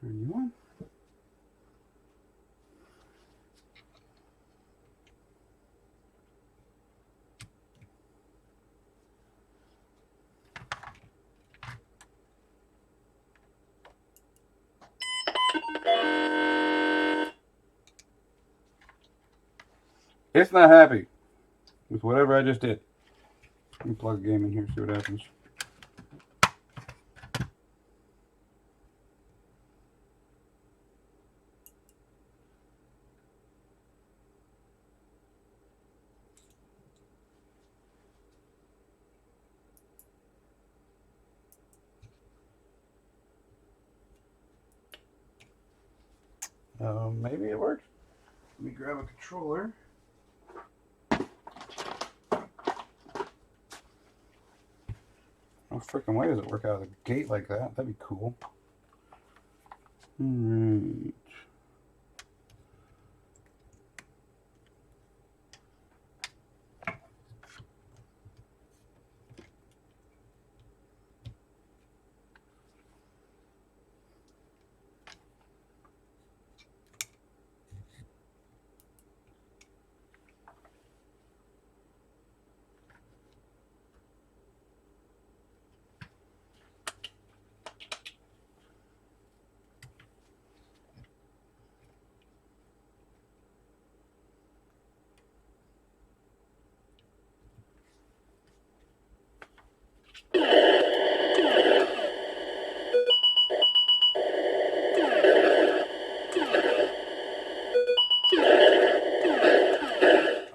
Turn you on. It's not happy with whatever I just did. Let me plug a game in here, see what happens. Maybe it works. Let me grab a controller. No freaking way does it work out of the gate like that. That'd be cool. Alright.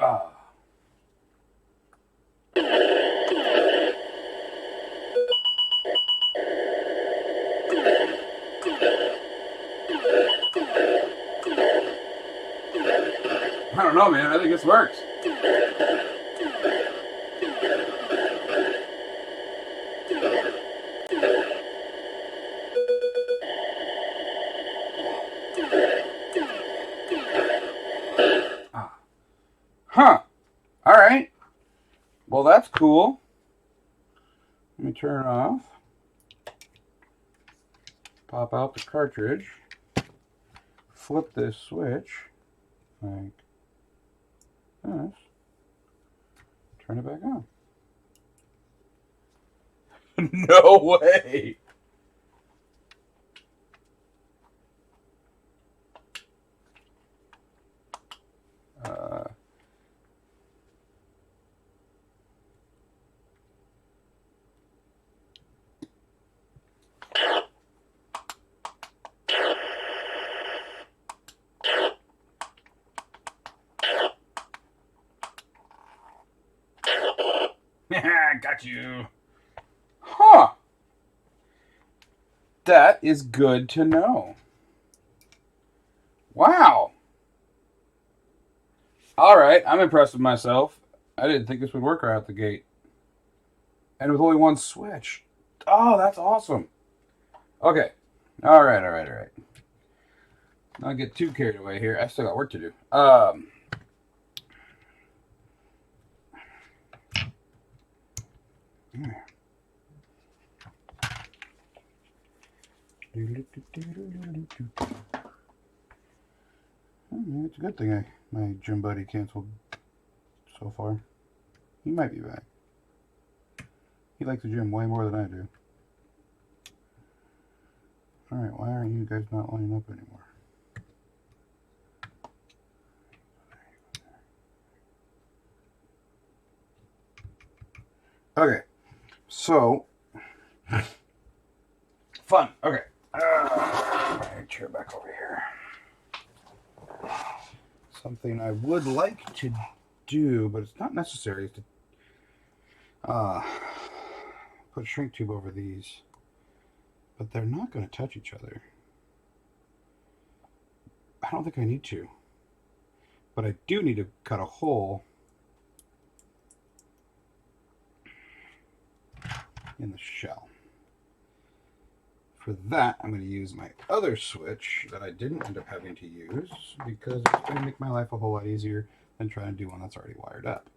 Ah. I don't know, man. I think this works. Ah. Huh. All right. Well, that's cool. Let me turn it off. Pop out the cartridge. Flip this switch. Like this. Turn it back on. No way. Got you. Huh. That is good to know. Wow. All right, I'm impressed with myself. I didn't think this would work right out the gate. And with only one switch. Oh, that's awesome. Okay. All right. Not get too carried away here. I still got work to do. It's a good thing my gym buddy canceled so far. He might be back. He likes the gym way more than I do. Alright, why aren't you guys not lining up anymore? Okay, so fun. Okay, my chair back over here. Something I would like to do, but it's not necessary, is to put a shrink tube over these, but they're not going to touch each other. I don't think I need to, but I do need to cut a hole in the shell. For that, I'm going to use my other switch that I didn't end up having to use because it's going to make my life a whole lot easier than trying to do one that's already wired up.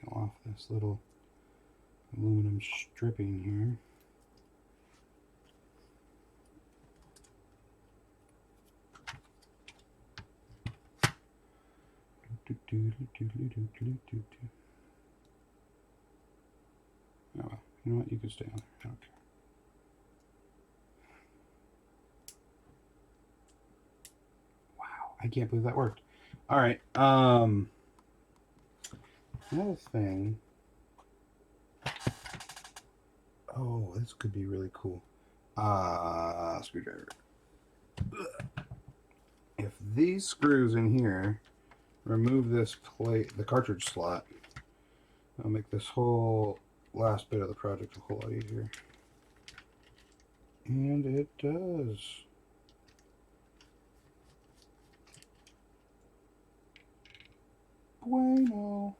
Peel off this little aluminum stripping here. Oh well, you know what? You can stay on there. I don't care. Wow, I can't believe that worked. All right. Another thing. Oh, this could be really cool. Screwdriver. If these screws in here remove this plate, the cartridge slot, it'll make this whole last bit of the project a whole lot easier. And it does. Bueno.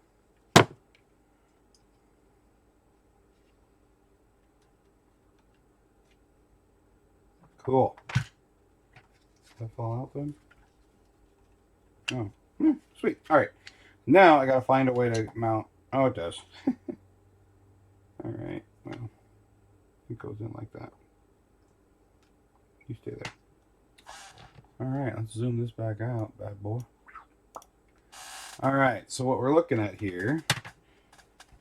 Cool. Did that fall out then? Oh, sweet. All right. Now I gotta find a way to mount. Oh, it does. All right. Well, it goes in like that. You stay there. All right. Let's zoom this back out, bad boy. All right. So what we're looking at here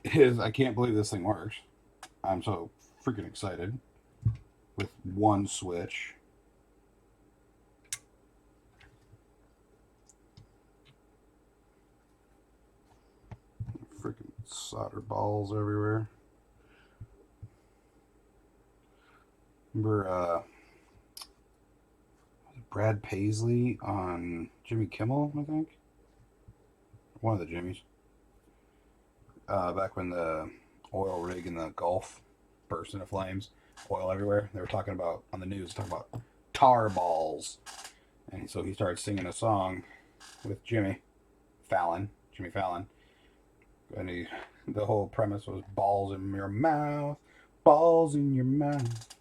is, I can't believe this thing works. I'm so freaking excited. With one switch. Freaking solder balls everywhere. Remember Brad Paisley on Jimmy Kimmel, I think? One of the Jimmys. Back when the oil rig in the Gulf burst into flames, oil everywhere. They were talking about, on the news, talking about tar balls. And so he started singing a song with Jimmy Fallon. And the whole premise was balls in your mouth, balls in your mouth.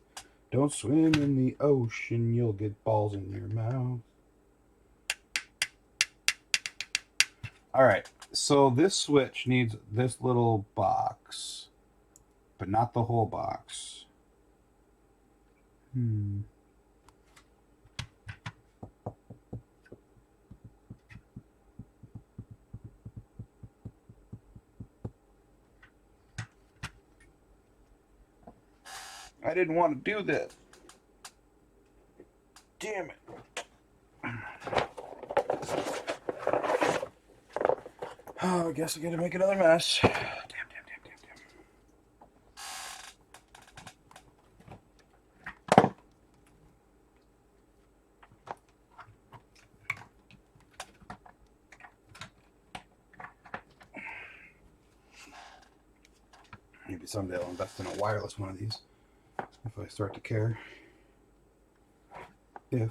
Don't swim in the ocean, you'll get balls in your mouth. Alright, so this switch needs this little box, but not the whole box. I didn't want to do this. Damn it. Oh, I guess I gotta make another mess. Damn. Maybe someday I'll invest in a wireless one of these if I start to care. If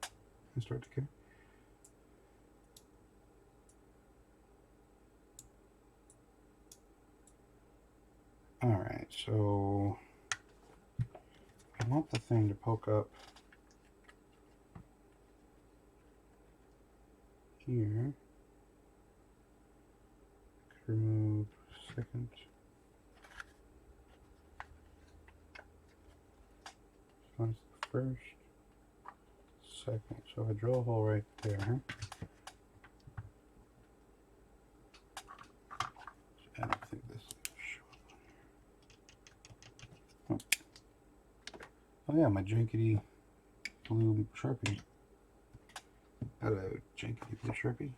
I start to care. Alright, so I want the thing to poke up here. Remove second. one's the first, second. So I drill a hole right there. I don't think this will show up. Oh yeah, my jankety blue Sharpie. Got a jankety blue Sharpie.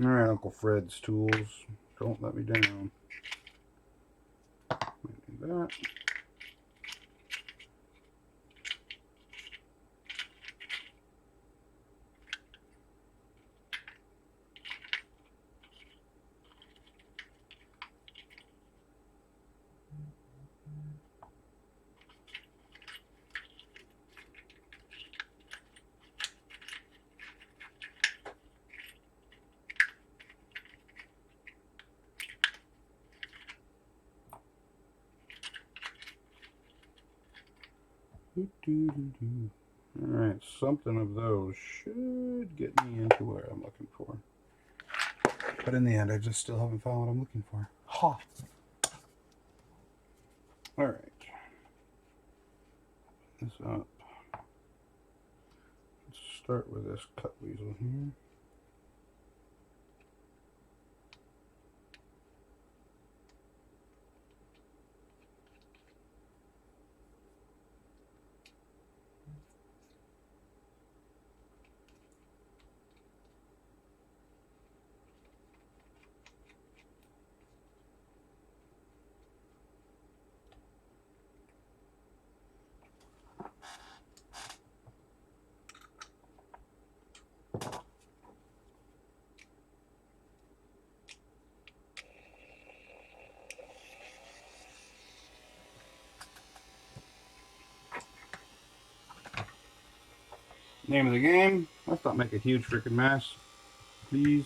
Alright, Uncle Fred's tools. Don't let me down. Do that. Alright, something of those should get me into where I'm looking for. But in the end, I just still haven't found what I'm looking for. Ha! Alright. This up. Let's start with this cut weasel here. Name of the game. Let's not make a huge freaking mess. Please.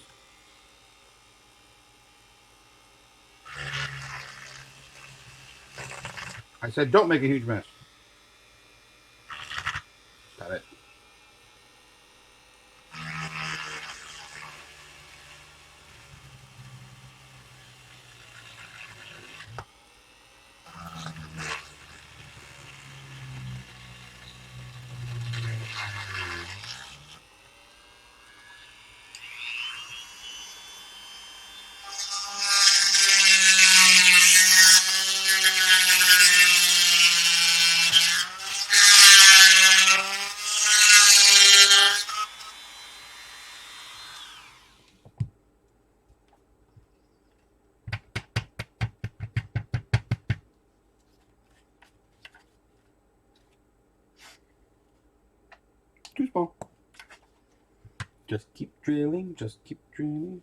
I said don't make a huge mess. Got it. Too small. Just keep drilling, just keep drilling.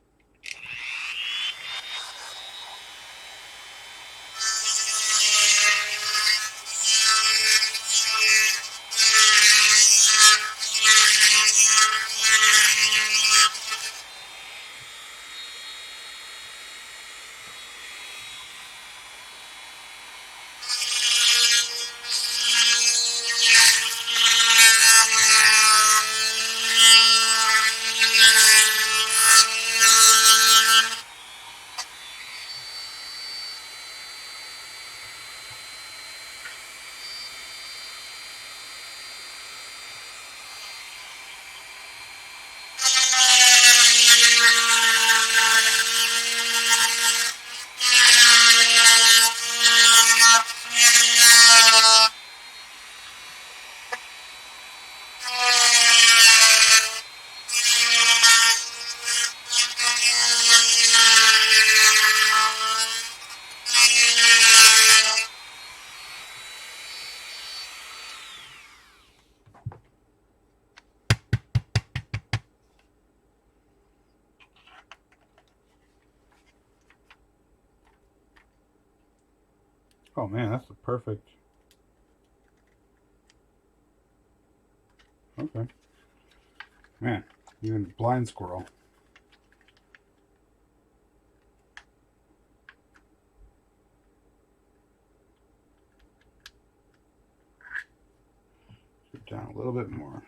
Oh man, that's the perfect. Okay. Man, even blind squirrel. down a little bit more.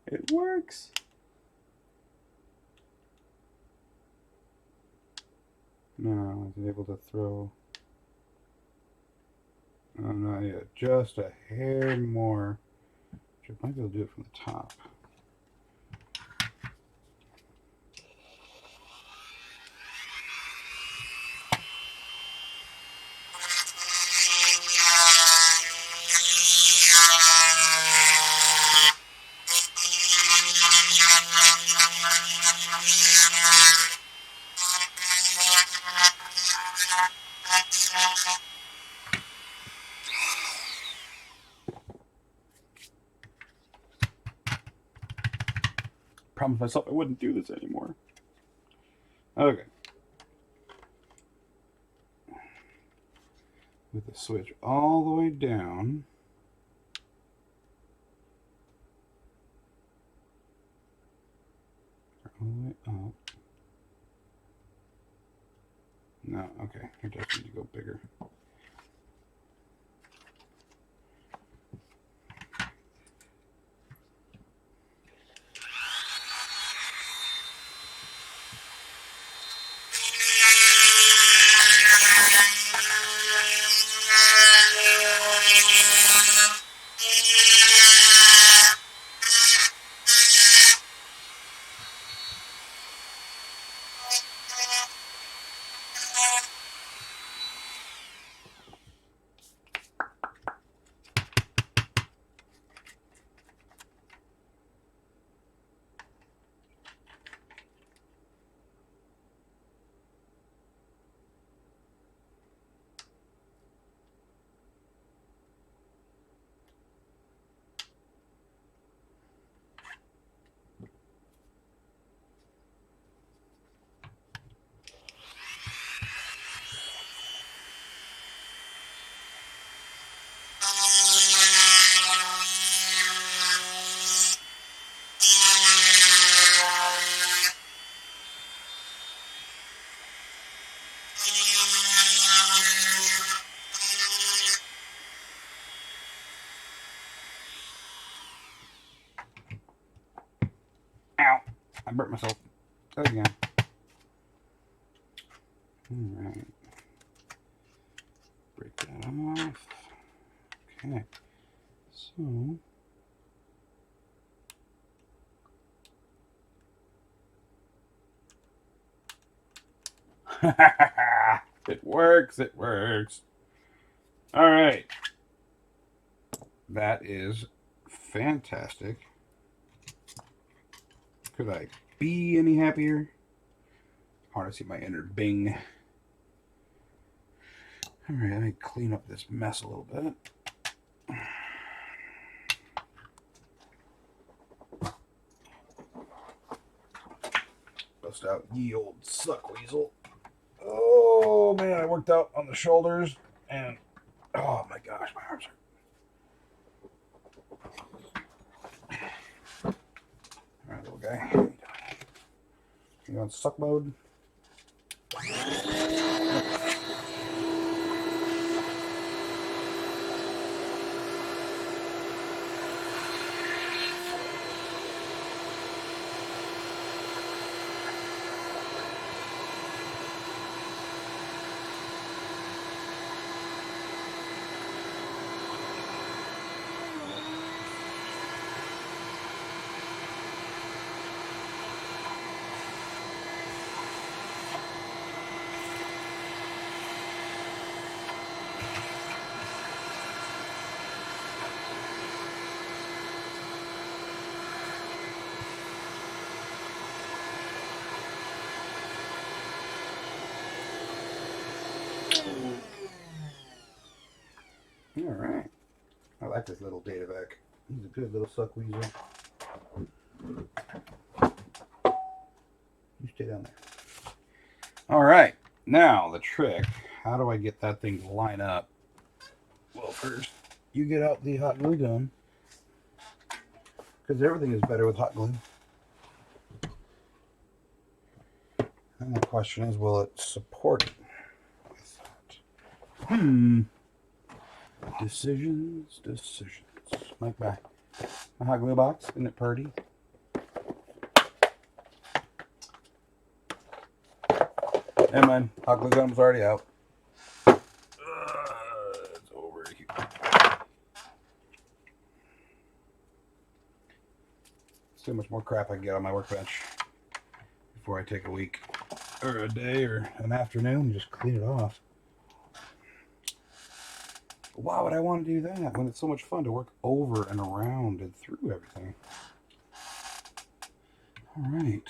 It works. No, I was able to throw. Oh, not yet. Just a hair more. Which I might be able to do it from the top. Promised myself I wouldn't do this anymore. Okay. With the switch all the way down. All the way up. No, okay. I just need to go bigger. Ow! I burnt myself again. Alright. Break that off. Okay. So. It works. It works. Alright. That is fantastic. Could I be any happier? Hard to see my inner Bing. Alright, let me clean up this mess a little bit. Bust out ye old suck weasel. Oh man, I worked out on the shoulders and oh my gosh, my arms hurt. Alright, little guy. You on suck mode? like this little Datavac. He's a good little suck weasel. You stay down there. All right, now the trick. How do I get that thing to line up? Well, first, you get out the hot glue gun, because everything is better with hot glue. And the question is, will it support it? Decisions. Like my hot glue box, isn't it pretty? Never mind, hot glue gun was already out. It's over here. See how much more crap I can get on my workbench before I take a week or a day or an afternoon and just clean it off. Why would I want to do that when it's so much fun to work over and around and through everything? All right.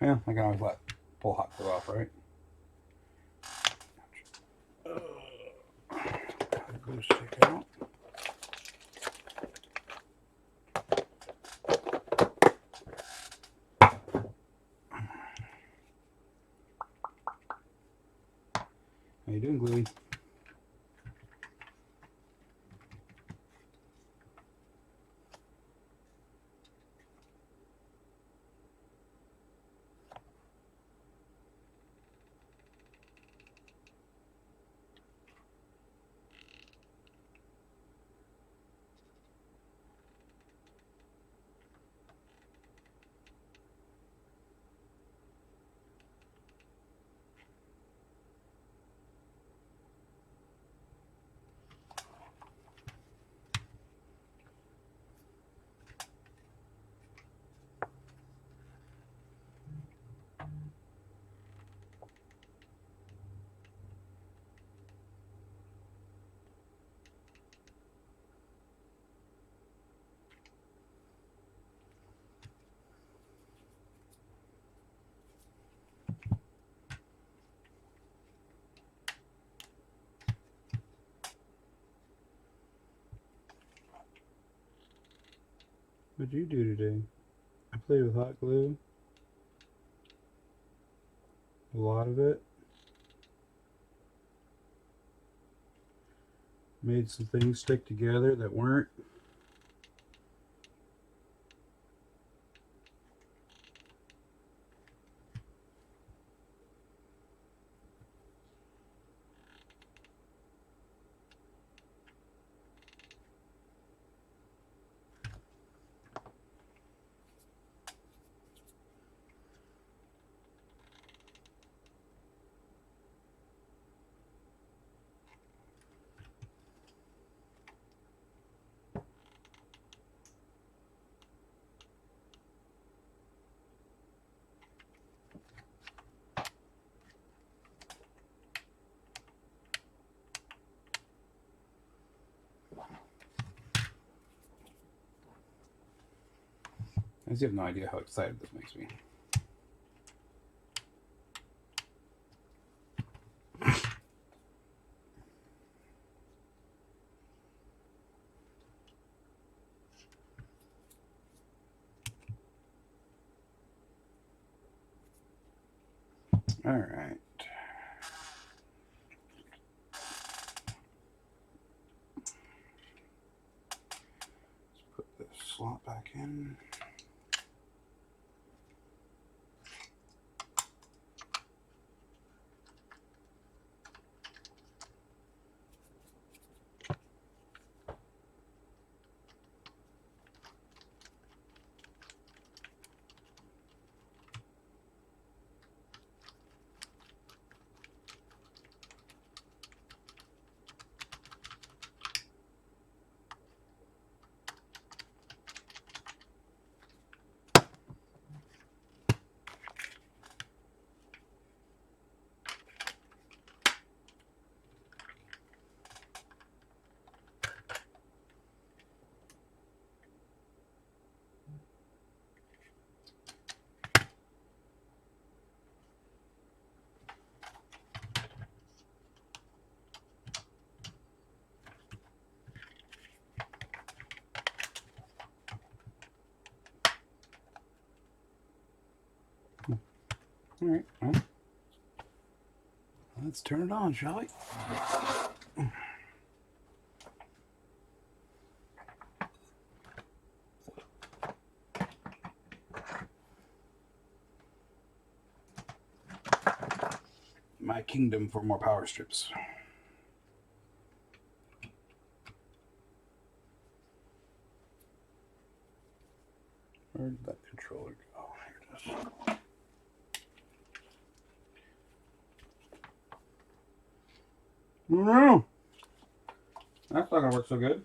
Yeah, I can always pull hot glue off, right? Glue stick out. How you doing, Gluey? What'd you do today? I played with hot glue. A lot of it. Made some things stick together that weren't. I just have no idea how excited this makes me. All right. Let's put this slot back in. All right, well, let's turn it on, shall we? My kingdom for more power strips. Where did that controller go? Here it is. No, that's not gonna work so good.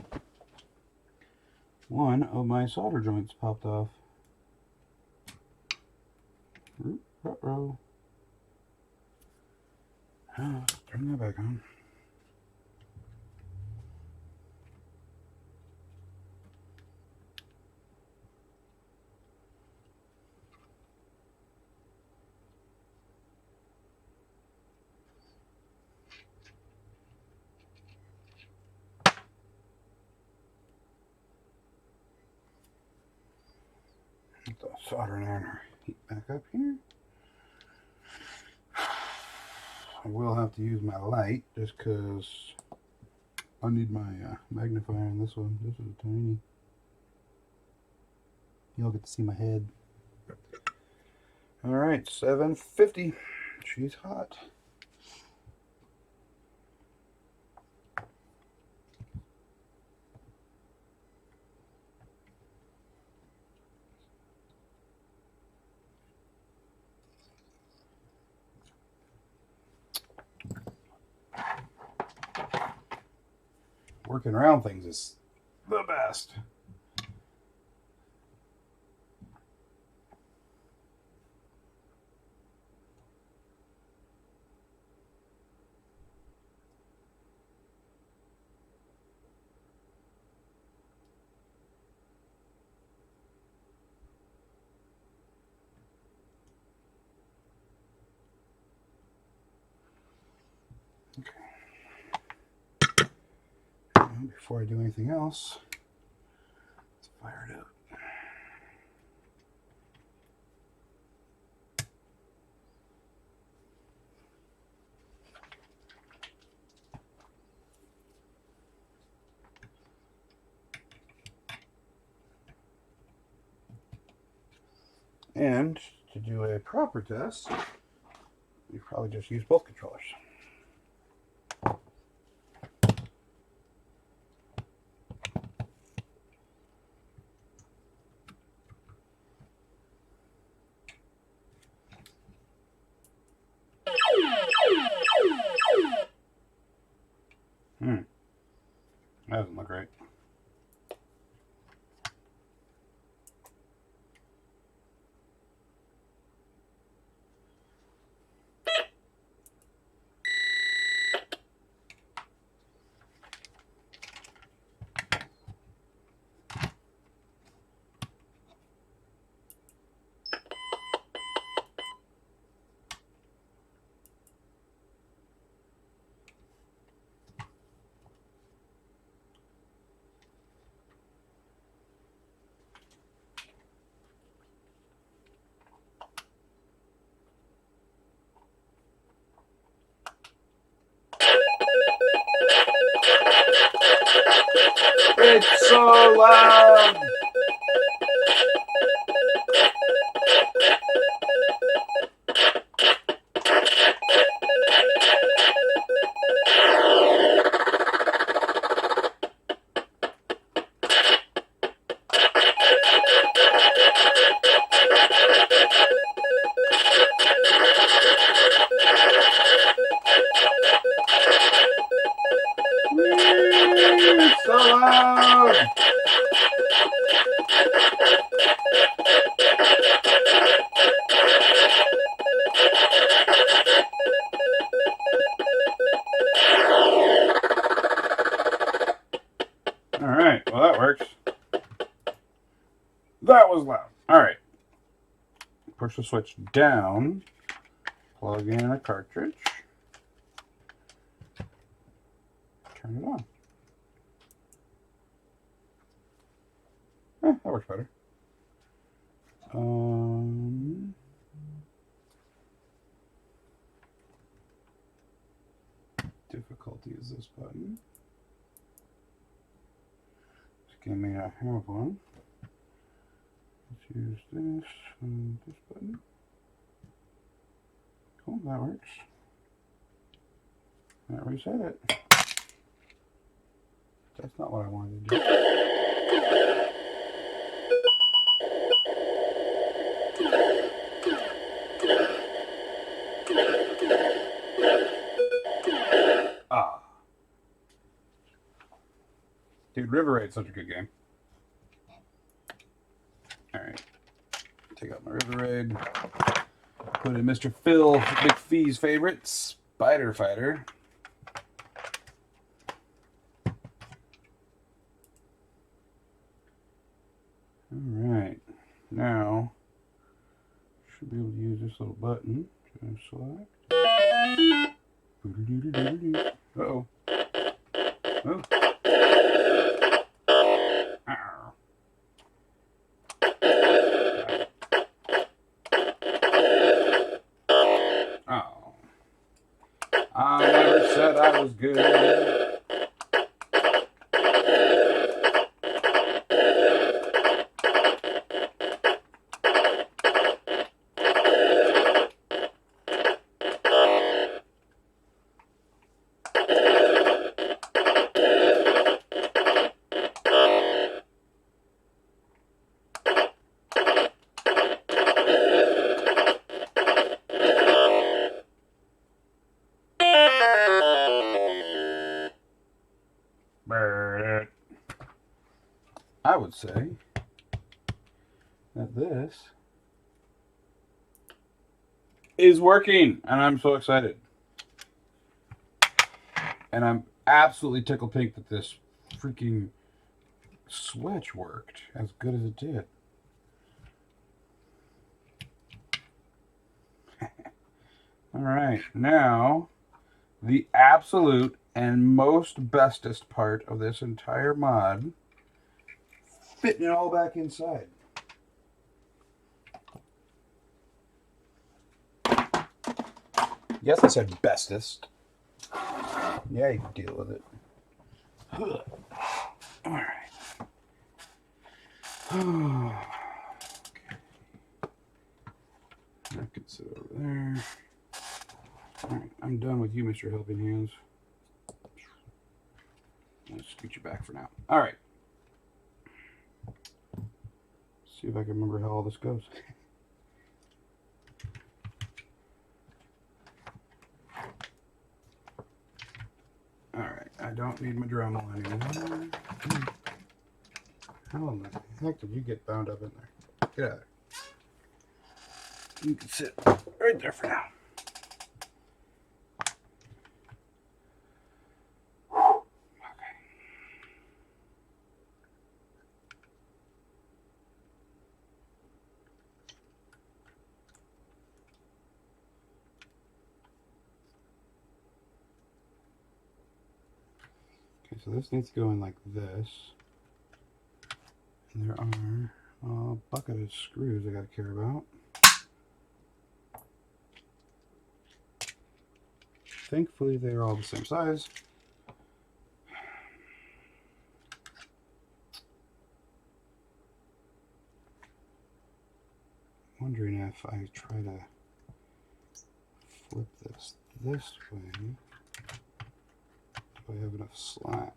One of my solder joints popped off. Uh-oh. Let's turn that back on. Put the soldering iron heat back up here. I will have to use my light just because I need my magnifier on this one. This is tiny. You'll get to see my head. All right, 750. She's hot. Working around things is the best. Okay. Now, before I do anything else, let's fire it up. And to do a proper test, you probably just use both controllers. That doesn't look right. It's so loud! It's so loud! Alright, well that works. That was loud. Alright. Push the switch down. Plug in a cartridge. Turn it on. That works better. Difficulty is this button. Just may not have one. Let's use this and this button. Cool, that works. That reset it. That's not what I wanted to do. Dude, River Raid's such a good game. Alright. Take out my River Raid. Put in Mr. Phil, Big Fee's favorite, Spider Fighter. Alright. Now, should be able to use this little button to select. Uh-oh. Oh. I never said I was good. I would say that this is working, and I'm so excited. And I'm absolutely tickled pink that this freaking switch worked as good as it did. All right, now the absolute and most bestest part of this entire mod, fitting it all back inside. Yes, I said bestest. Yeah, you can deal with it. All right. Okay. That can sit over there. All right, I'm done with you, Mr. Helping Hands. Let's scoot you back for now. All right. See if I can remember how all this goes. All right, I don't need my Dremel anymore. How in the heck did you get bound up in there? Get out of there. You can sit right there for now. So this needs to go in like this. And there are a bucket of screws I got to care about. Thankfully, they're all the same size. wondering if I try to flip this way, do I have enough slack?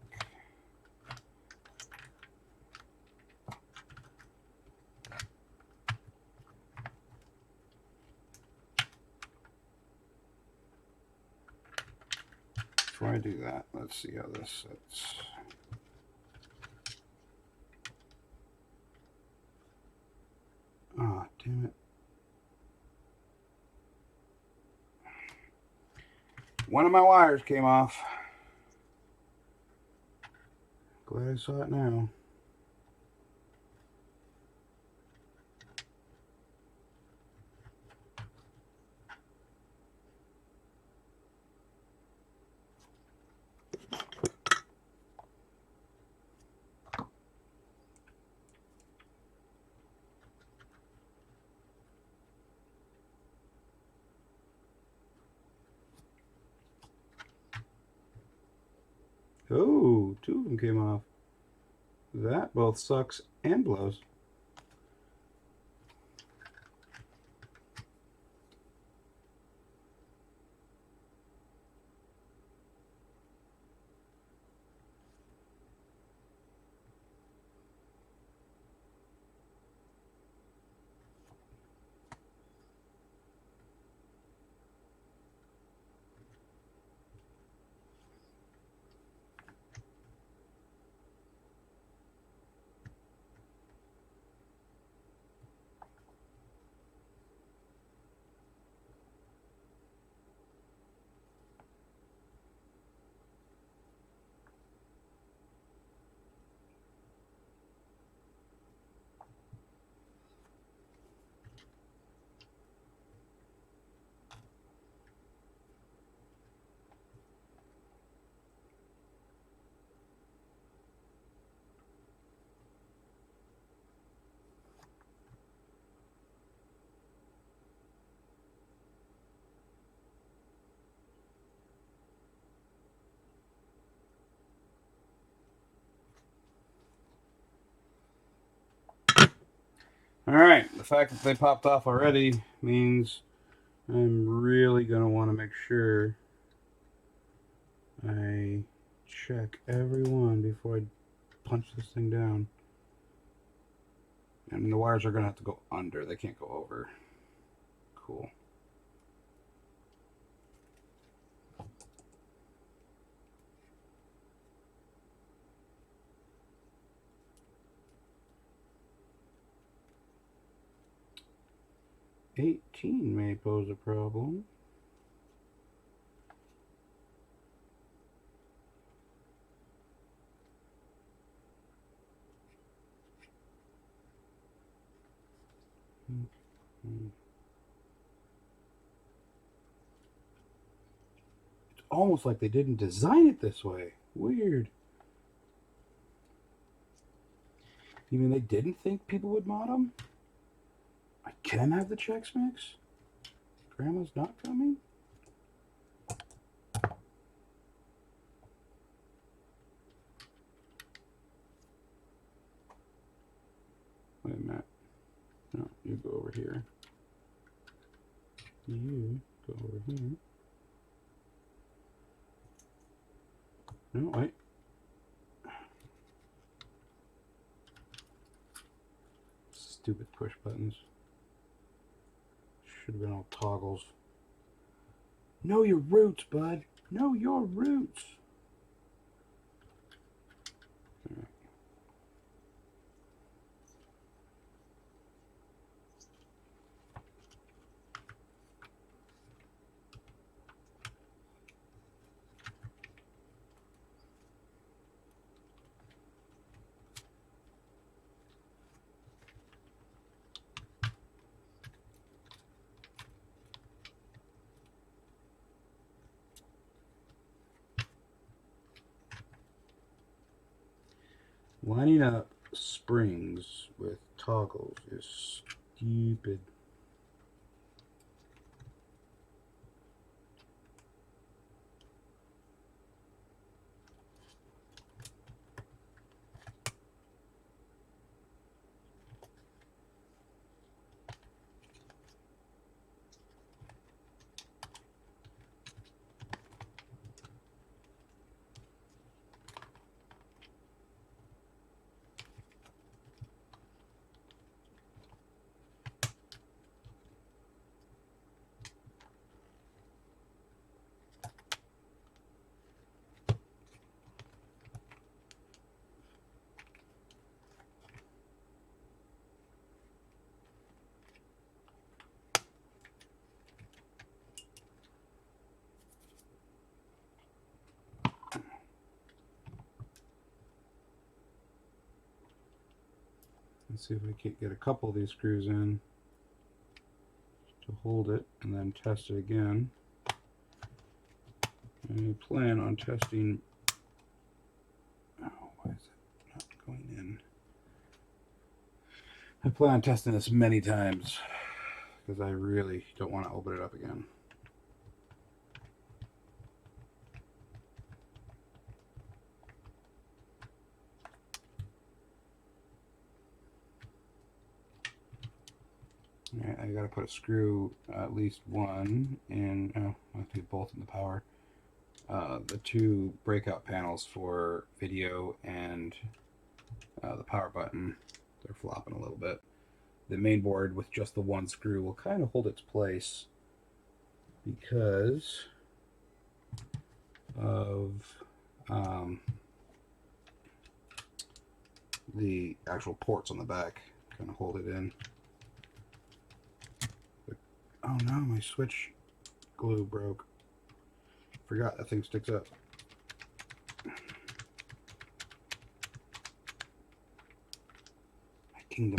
Before I do that, let's see how this sits. Ah, damn it. One of my wires came off. Glad I saw it now. Oh, two of them came off. That both sucks and blows. Alright, the fact that they popped off already means I'm really going to want to make sure I check every one before I punch this thing down. And the wires are going to have to go under. They can't go over. Cool. $18 may pose a problem. It's almost like they didn't design it this way. Weird. You mean they didn't think people would mod them? I can have the Chex Mix? Grandma's not coming? Wait a minute. No, you go over here. You go over here. No, wait. Stupid push buttons. Should have been all toggles. Know your roots, bud. Know your roots. Right. Lining up springs with toggles is stupid. Let's see if we can't get a couple of these screws in to hold it, and then test it again. And we plan on testing. Oh, why is it not going in? I plan on testing this many times because I really don't want to open it up again. Alright, I gotta put a screw, at least one, in. Oh, I have to get both in the power. The two breakout panels for video and the power button, they're flopping a little bit. The main board with just the one screw will kind of hold its place because of the actual ports on the back kind of hold it in. Oh no, my switch glue broke. Forgot that thing sticks up. My kingdom.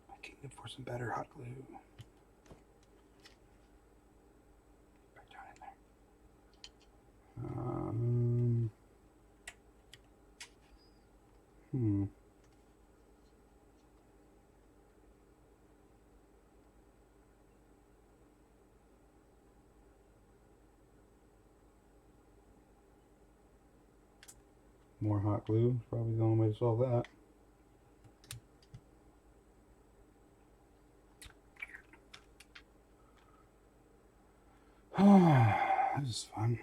My kingdom for some better hot glue. Right down in there. More hot glue, probably the only way to solve that. This is fun.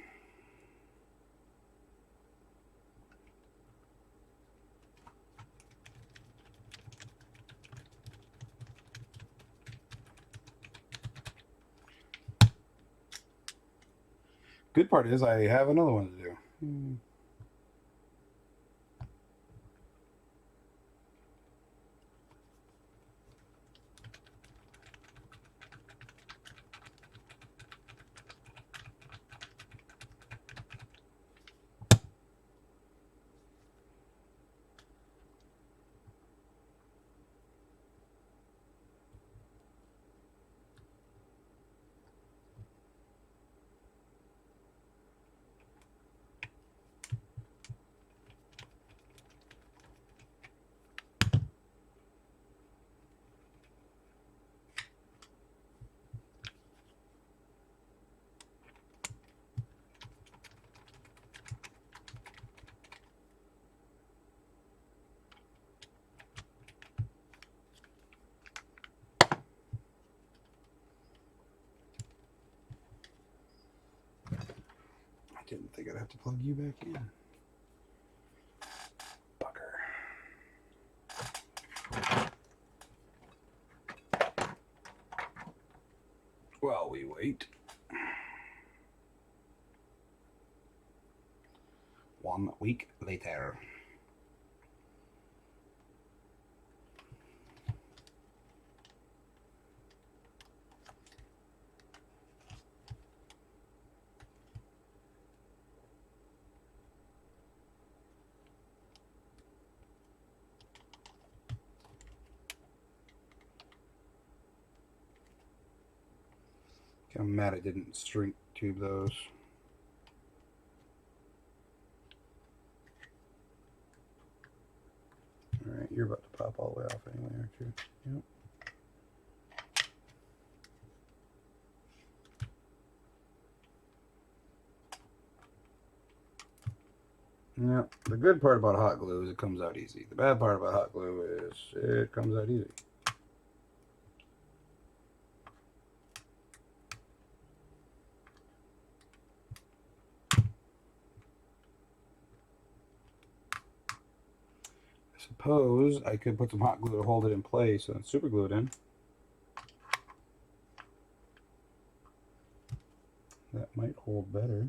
Good part is I have another one to do. I didn't think I'd have to plug you back in. Bugger. While we wait. 1 week later. I'm mad I didn't shrink tube those. Alright, you're about to pop all the way off anyway, aren't you? Yep. Now, the good part about hot glue is it comes out easy. The bad part about hot glue is it comes out easy. I suppose I could put some hot glue to hold it in place and super glue it in. That might hold better.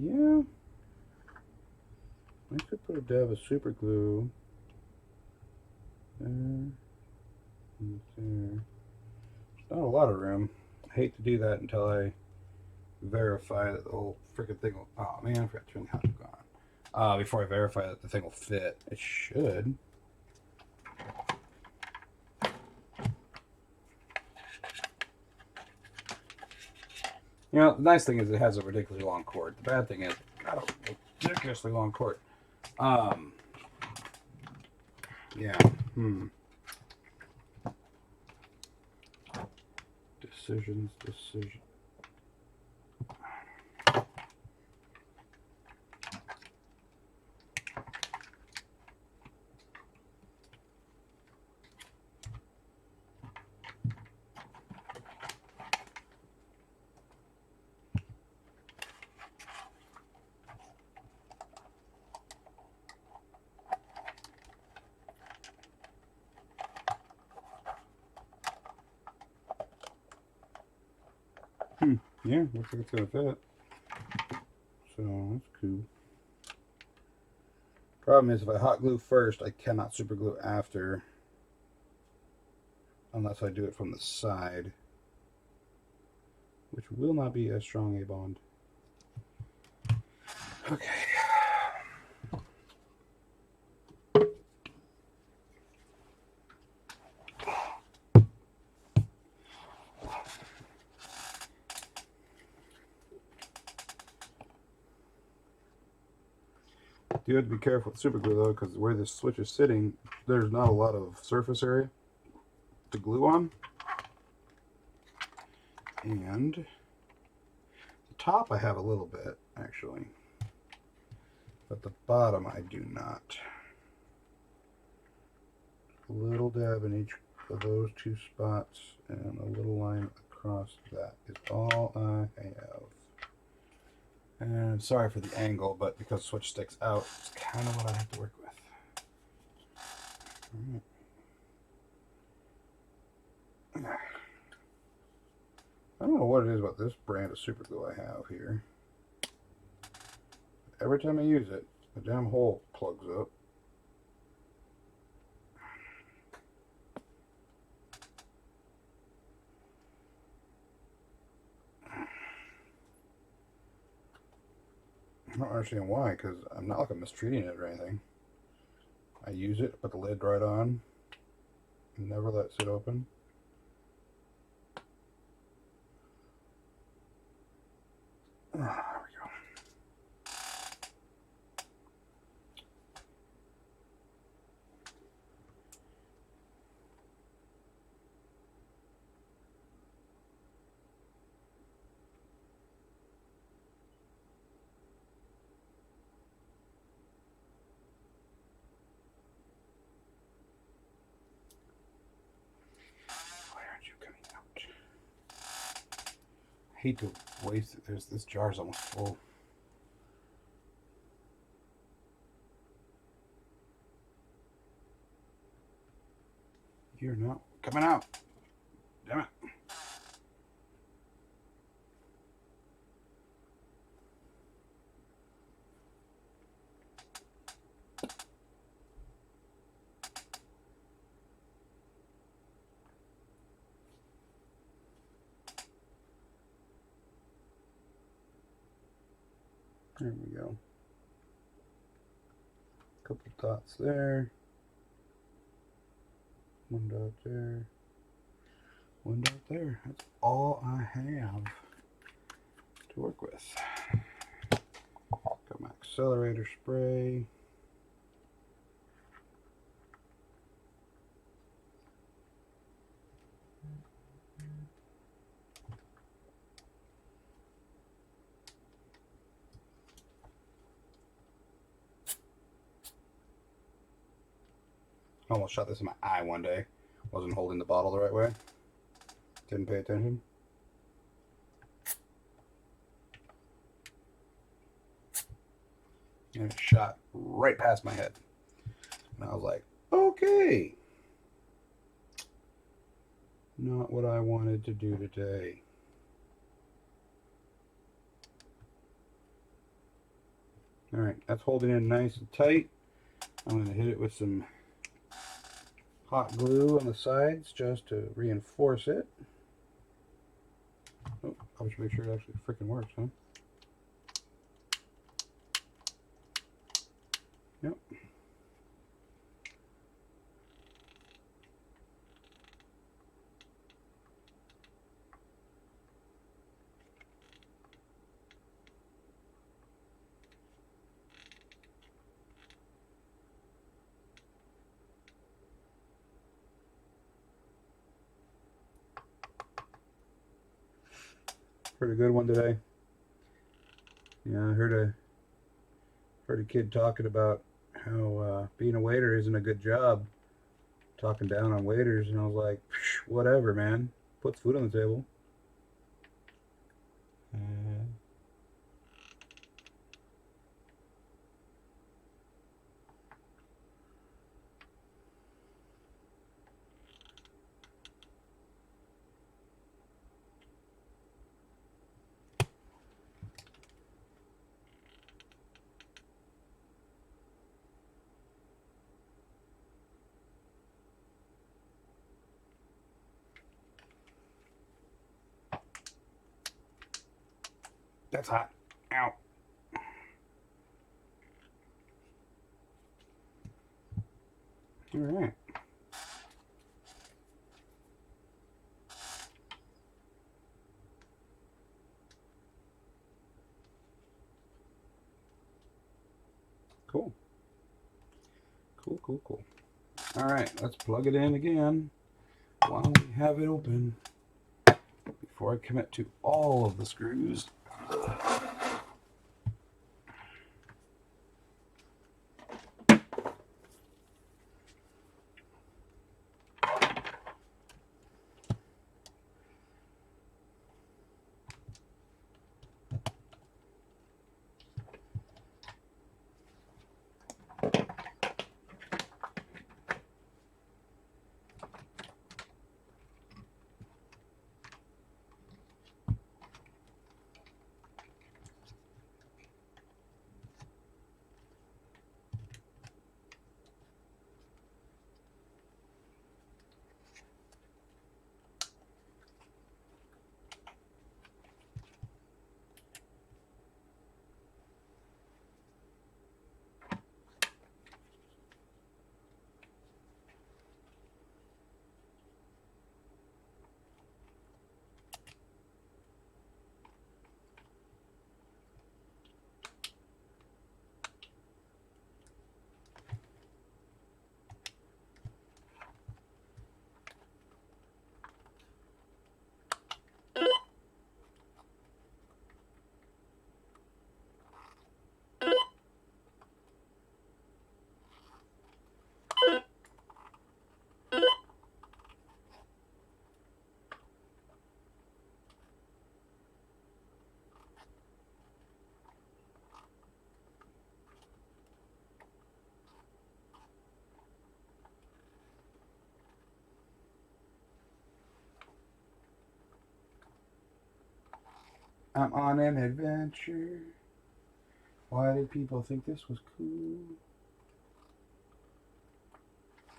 Yeah. I could put a dab of super glue there and there. Not a lot of room. I hate to do that until I verify that the whole freaking thing will. Oh man, I forgot to turn the hot dog on. Before I verify that the thing will fit. It should. You know, the nice thing is it has a ridiculously long cord. The bad thing is, got a ridiculously long cord. Yeah. Decisions. Yeah, looks like it's gonna fit. So that's cool. Problem is, if I hot glue first, I cannot super glue after, unless I do it from the side, which will not be as strong a bond. Okay. You have to be careful with super glue though, because where this switch is sitting, there's not a lot of surface area to glue on. And the top I have a little bit, actually. But the bottom I do not. A little dab in each of those two spots and a little line across that is all I have. And sorry for the angle, but because the switch sticks out, it's kind of what I have to work with. All right. I don't know what it is about this brand of super glue I have here. Every time I use it, the damn hole plugs up. I don't understand why, because I'm not like I'm mistreating it or anything. I use it, put the lid right on, never let it sit open. There we go. Why aren't you coming out? I hate to waste it. This jar's almost full. You're not coming out. Damn it. There we go. Couple dots there. One dot there. One dot there. That's all I have to work with. Got my accelerator spray. Almost shot this in my eye one day. Wasn't holding the bottle the right way. Didn't pay attention. And it shot right past my head. And I was like, okay. Not what I wanted to do today. Alright, that's holding in nice and tight. I'm going to hit it with some hot glue on the sides just to reinforce it. Oh, I should make sure it actually freaking works, huh? Yep. Pretty good one today. Yeah, I heard a kid talking about how being a waiter isn't a good job, talking down on waiters, and I was like, whatever, man. Puts food on the table. That's hot. Ow. All right. Cool. Cool, cool, cool. All right, let's plug it in again while we have it open before I commit to all of the screws. I'm on an adventure. Why did people think this was cool?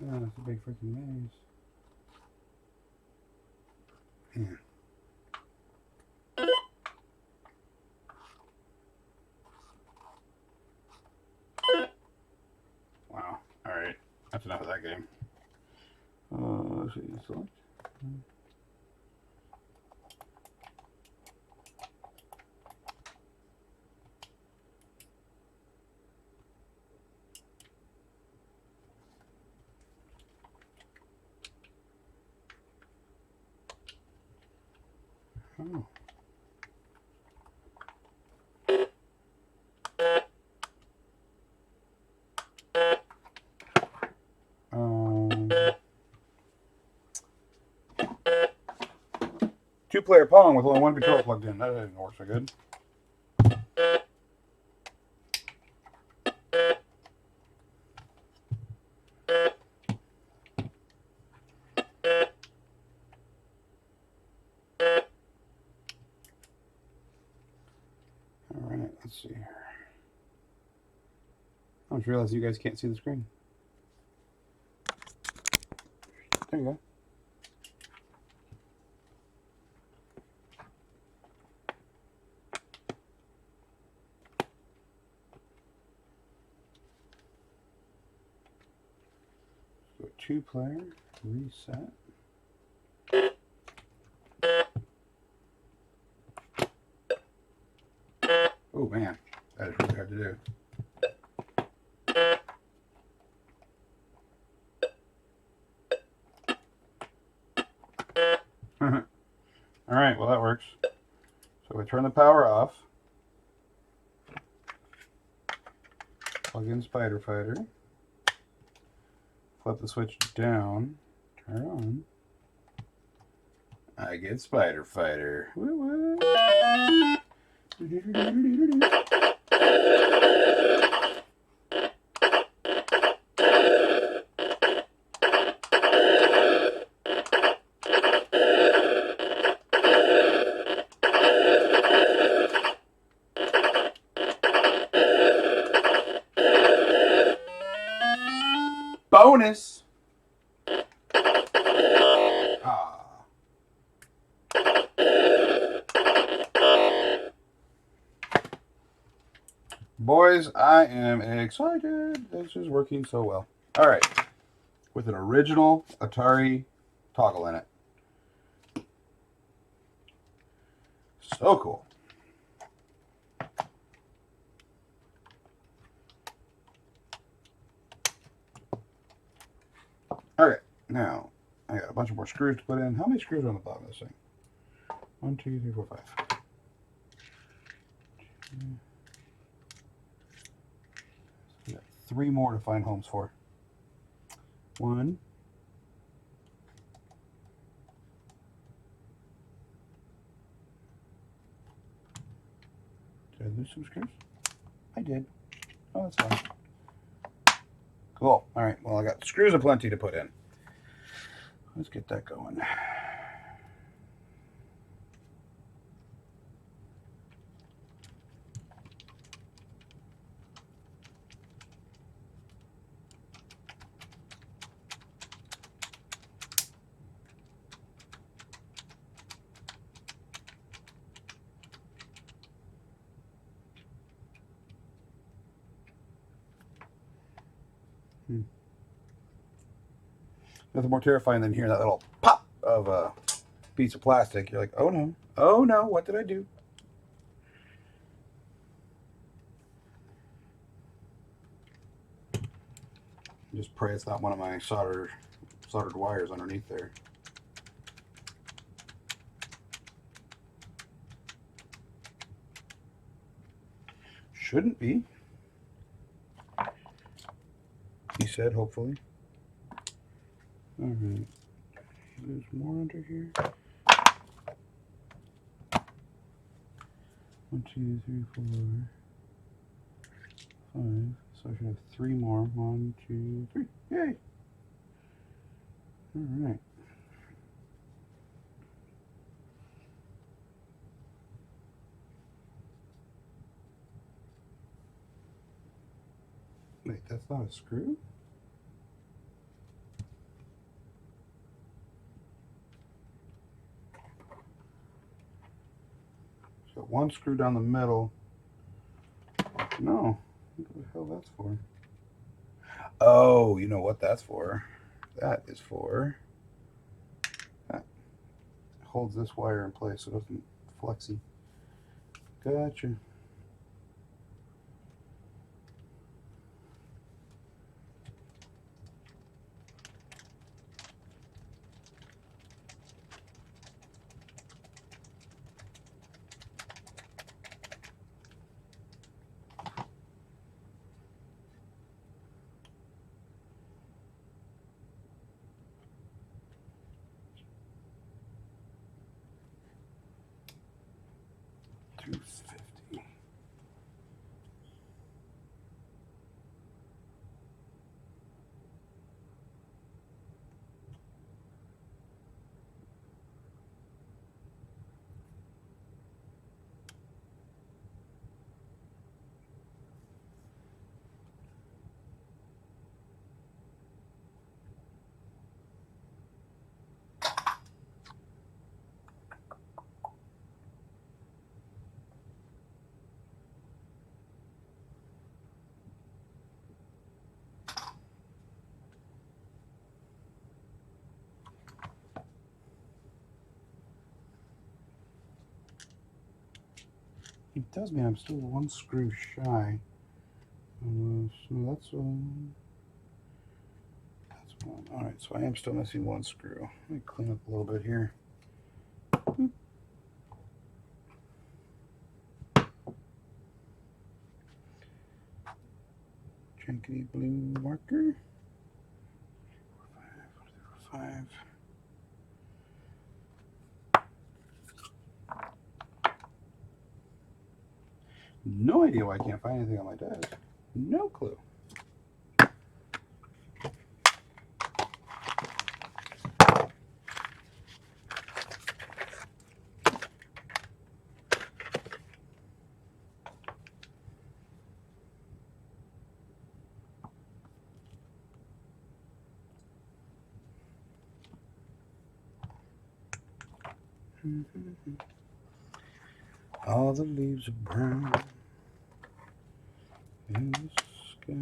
Oh, it's a big freaking maze. Yeah. Wow. Alright. That's enough of that game. Let's see. Select. Oh. Two-player Pong with only one controller plugged in. That didn't work so good. All right, let's see here. I just realized you guys can't see the screen. There you go. So 2-player, reset. Oh man, that is really hard to do. All right, well that works. So we turn the power off. Plug in Spider Fighter. Flip the switch down. Turn it on. I get Spider Fighter. Woo woo. Bonus. Ah. Boys, I am excited. This is working so well. All right. With an original Atari toggle in it. So cool. Okay, now I got a bunch of more screws to put in. How many screws are on the bottom of this thing? 1, 2, 3, 4, 5. We got 3 more to find homes for. 1. Did I lose some screws? I did. Oh, that's fine. Cool. All right. Well, I got screws aplenty to put in. Let's get that going. Nothing more terrifying than hearing that little pop of a piece of plastic. You're like, oh no, what did I do? Just pray it's not one of my soldered wires underneath there. Shouldn't be. He said, hopefully. All right. There's more under here. 1, 2, 3, 4, 5. So I should have 3 more. 1, 2, 3. Yay! All right. Wait, that's not a screw? So 1 screw down the middle. No. What the hell that's for? Oh, you know what that's for? That is for... That holds this wire in place so it doesn't flexy. Gotcha. $250. It tells me I'm still one screw shy. So that's one. That's one. All right, so I am still missing one screw. Let me clean up a little bit here. Jankety blue marker. 5. No idea why I can't find anything on my desk. No clue. All the leaves are brown and the sky's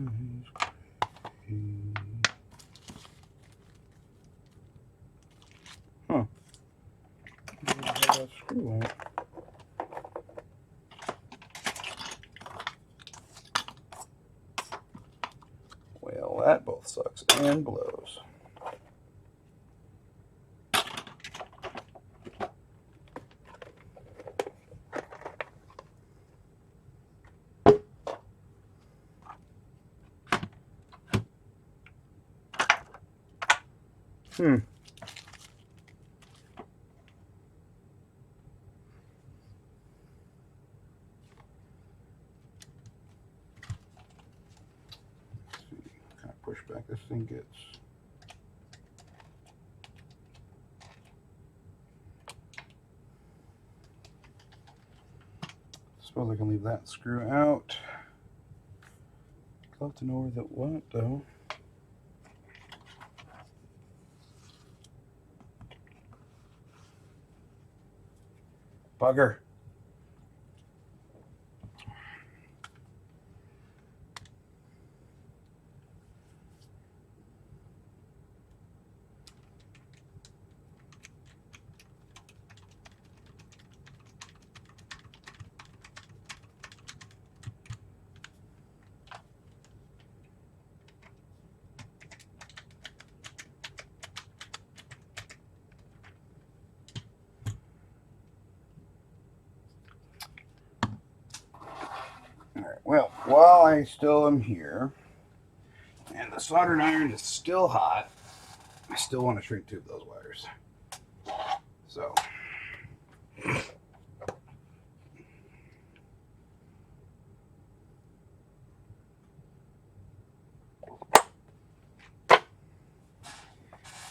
gray. Huh. How that screw out? Well, that both sucks and blows. Hmm. Let's see what kind of pushback this thing gets. Suppose I can leave that screw out. I'd love to know where that went though. Bugger. Alright, well, while I still am here, and the soldering iron is still hot, I still want to shrink tube those wires. So,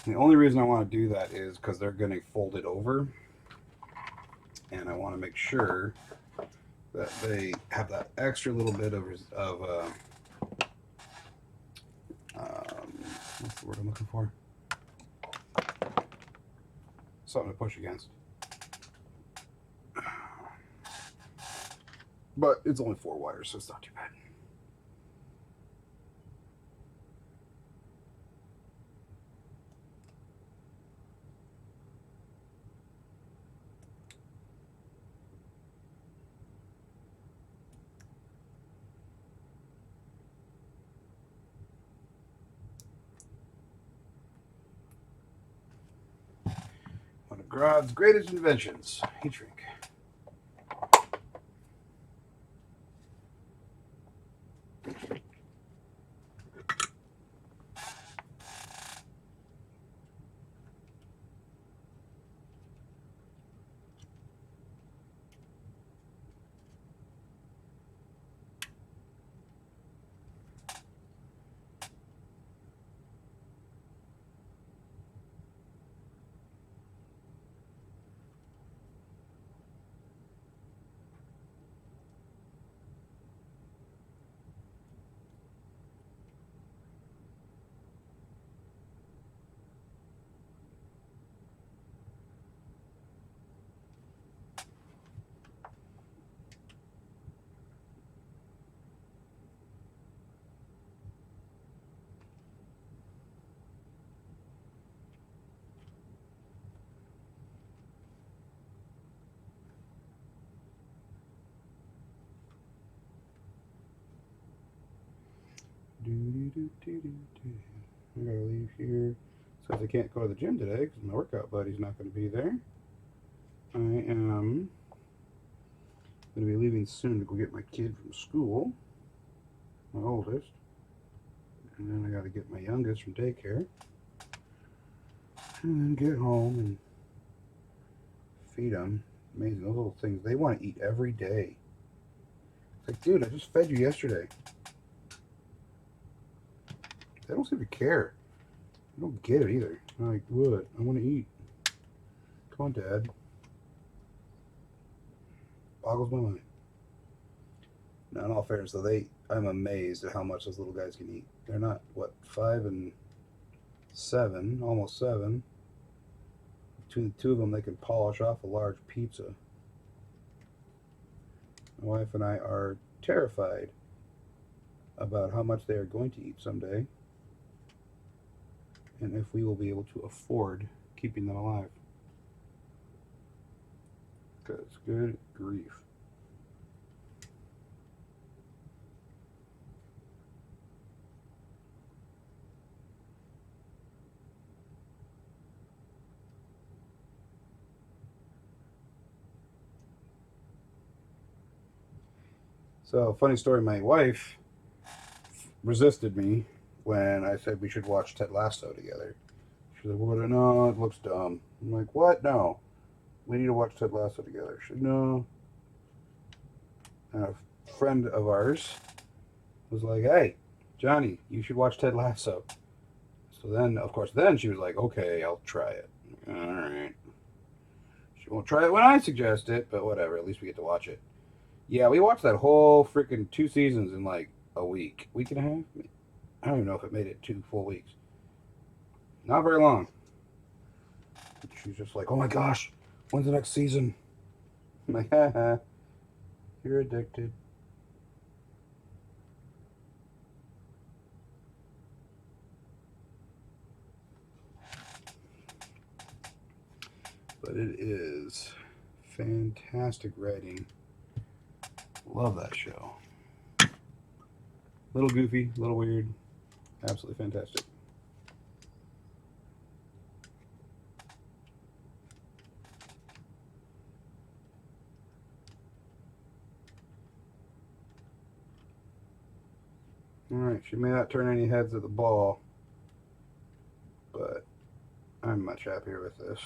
the only reason I want to do that is because they're going to fold it over, and I want to make sure that they have that extra little bit of what's the word I'm looking for? Something to push against. But it's only 4 wires, so it's not too bad. One of God's greatest inventions, heat shrink. I gotta leave here. Says I can't go to the gym today because my workout buddy's not going to be there. I am going to be leaving soon to go get my kid from school, my oldest. And then I got to get my youngest from daycare. And then get home and feed them. Amazing, those little things. They want to eat every day. It's like, dude, I just fed you yesterday. They don't seem to care. I don't get it either. I'm like, what? I want to eat. Come on, Dad. Boggles my mind. Now, in all fairness, though, I'm amazed at how much those little guys can eat. They're not, what, 5 and 7, almost 7. Between the two of them, they can polish off a large pizza. My wife and I are terrified about how much they are going to eat someday, and if we will be able to afford keeping them alive. Because good grief. So, funny story, my wife resisted me when I said we should watch Ted Lasso together. She's like, well, no, it looks dumb. I'm like, what? No. We need to watch Ted Lasso together. She said, no. And a friend of ours was like, hey, Johnny, you should watch Ted Lasso. So then, of course, then she was like, okay, I'll try it. All right. She won't try it when I suggest it, but whatever. At least we get to watch it. Yeah, we watched that whole freaking 2 seasons in like a week and a half. I don't even know if it made it 2 full weeks. Not very long. She's just like, oh my gosh, when's the next season? I'm like, haha, you're addicted. But it is fantastic writing. Love that show. Little goofy, little weird. Absolutely fantastic. Alright, she may not turn any heads at the ball, but I'm much happier with this.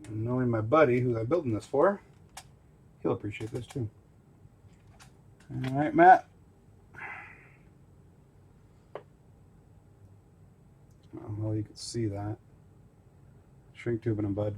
And knowing my buddy, who I'm building this for, he'll appreciate this too. Alright, Matt. Oh, well, you can see that. Shrink tubing him, bud.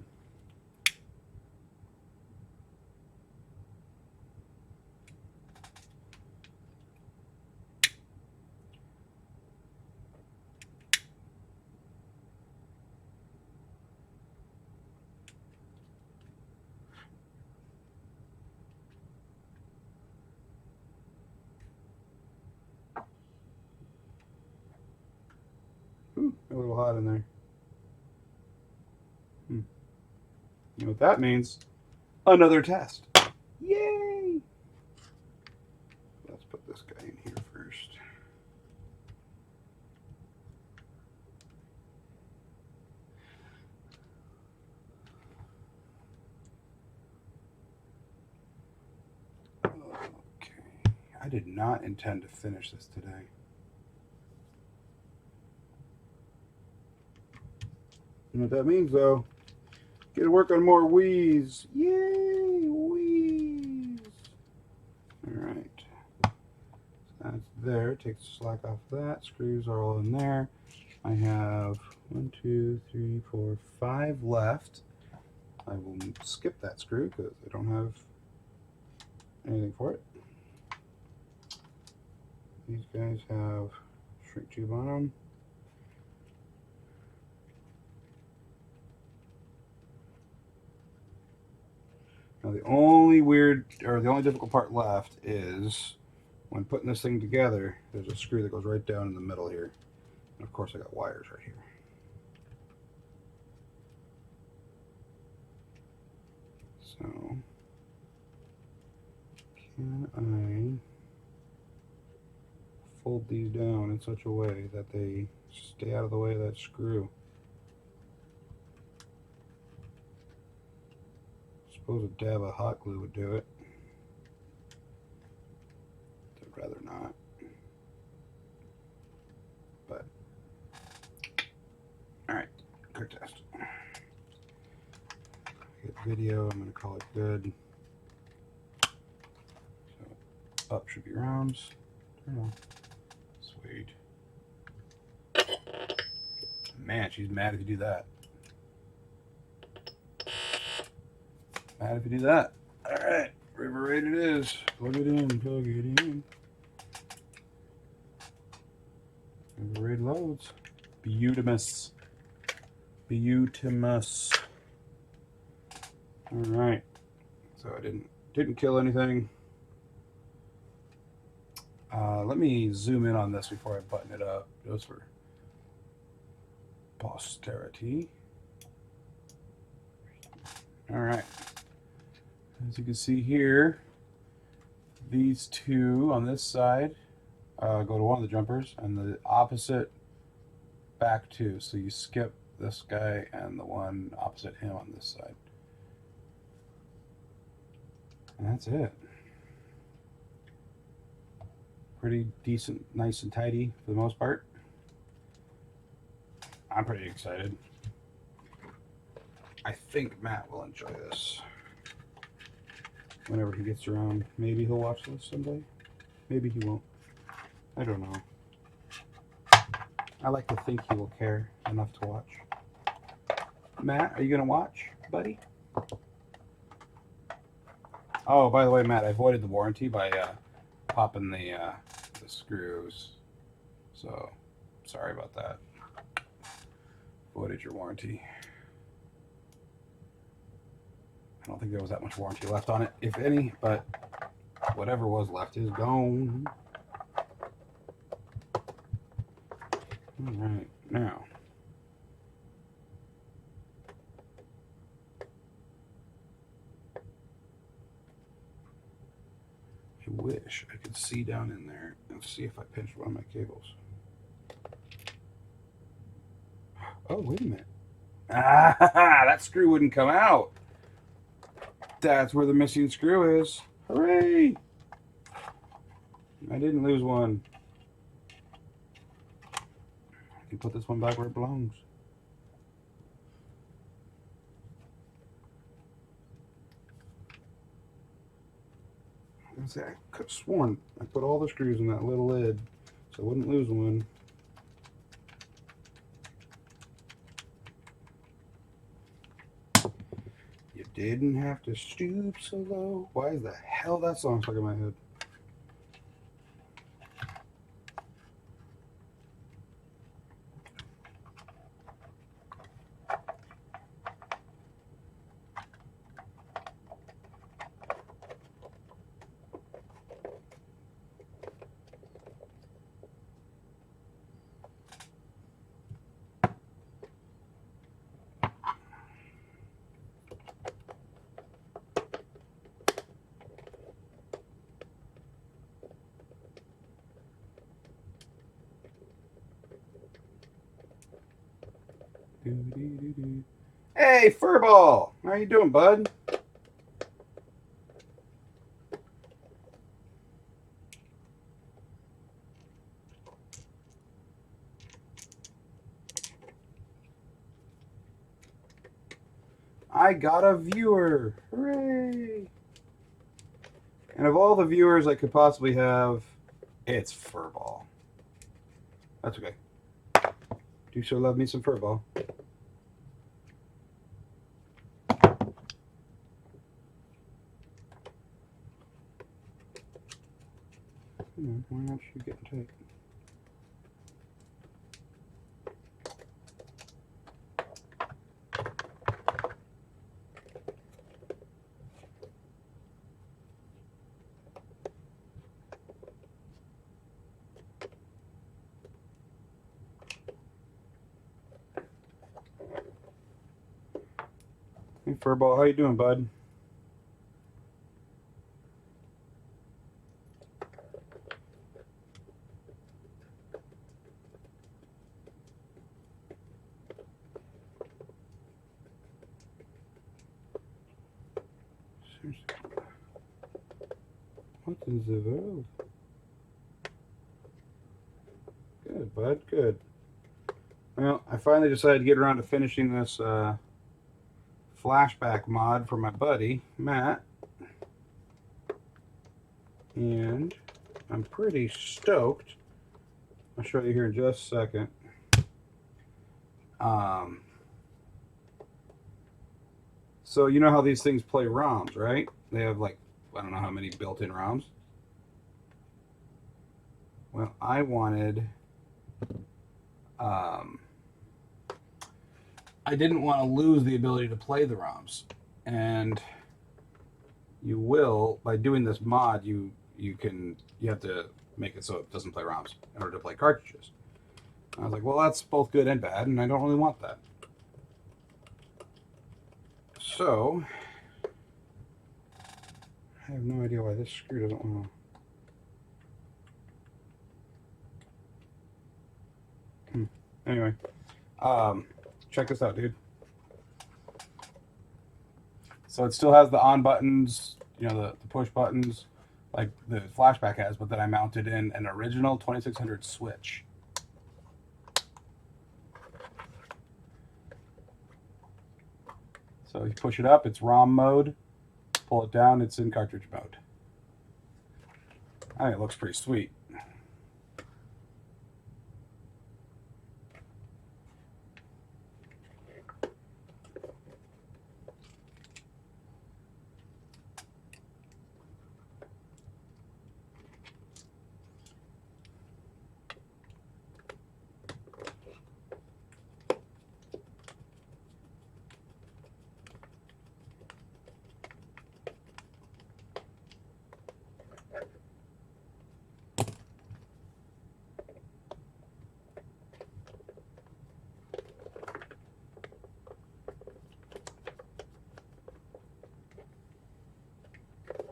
Ooh, a little hot in there. You know what that means? Another test. Yay! Let's put this guy in here first. Okay. I did not intend to finish this today. You know what that means, though? Get to work on more Wii's. Yay, Wii's. Alright. That's there. Take the slack off of that. Screws are all in there. I have 1, 2, 3, 4, 5 left. I will skip that screw because I don't have anything for it. These guys have shrink tube on them. Now the only difficult part left is when putting this thing together, there's a screw that goes right down in the middle here. And of course I got wires right here. So Can I fold these down in such a way that they stay out of the way of that screw? I suppose a dab of hot glue would do it. I'd rather not. But, alright, quick test. Hit video, I'm going to call it good. So, up should be rounds. Turn on. Sweet. Man, she's mad if you do that. Mad if you do that. Alright, river rate it is. Plug it in, plug it in. River rate loads. Beautimus. Beautimus. Alright. So I didn't kill anything. Let me zoom in on this before I button it up, just for posterity. Alright. As you can see here, these two on this side go to one of the jumpers, and the opposite back two. So you skip this guy and the one opposite him on this side. And that's it. Pretty decent, nice and tidy for the most part. I'm pretty excited. I think Matt will enjoy this whenever he gets around. Maybe he'll watch this someday. Maybe he won't. I don't know. I like to think he will care enough to watch. Matt, are you going to watch, buddy? Oh, by the way, Matt, I voided the warranty by popping the screws. So, sorry about that. Voided your warranty. I don't think there was that much warranty left on it, if any, but whatever was left is gone. Alright, now. I wish I could see down in there and see if I pinched one of my cables. Oh, wait a minute. Ah, that screw wouldn't come out. That's where the missing screw is. Hooray! I didn't lose one. I can put this one back where it belongs. I could have sworn I put all the screws in that little lid so I wouldn't lose one. You didn't have to stoop so low. Why is the hell that song stuck in my head? Hey, Furball! How you doing, bud? I got a viewer! Hooray! And of all the viewers I could possibly have, it's Furball. That's okay. Do so love me some Furball. Why aren't you getting tight? Hey, Furball, how you doing, bud? What in the world? Good, bud, good. Well, I finally decided to get around to finishing this flashback mod for my buddy, Matt. And I'm pretty stoked. I'll show you here in just a second. So you know how these things play ROMs, right? They have like, I don't know how many built-in ROMs. Well, I wanted, I didn't want to lose the ability to play the ROMs. And you will, by doing this mod, you have to make it so it doesn't play ROMs in order to play cartridges. I was like, well, that's both good and bad, and I don't really want that. So, I have no idea why this screw doesn't want to... Anyway, check this out, dude. So it still has the on buttons, you know, the push buttons, like the Flashback has, but then I mounted in an original 2600 switch. So you push it up, it's ROM mode. Pull it down, it's in cartridge mode. I think it looks pretty sweet.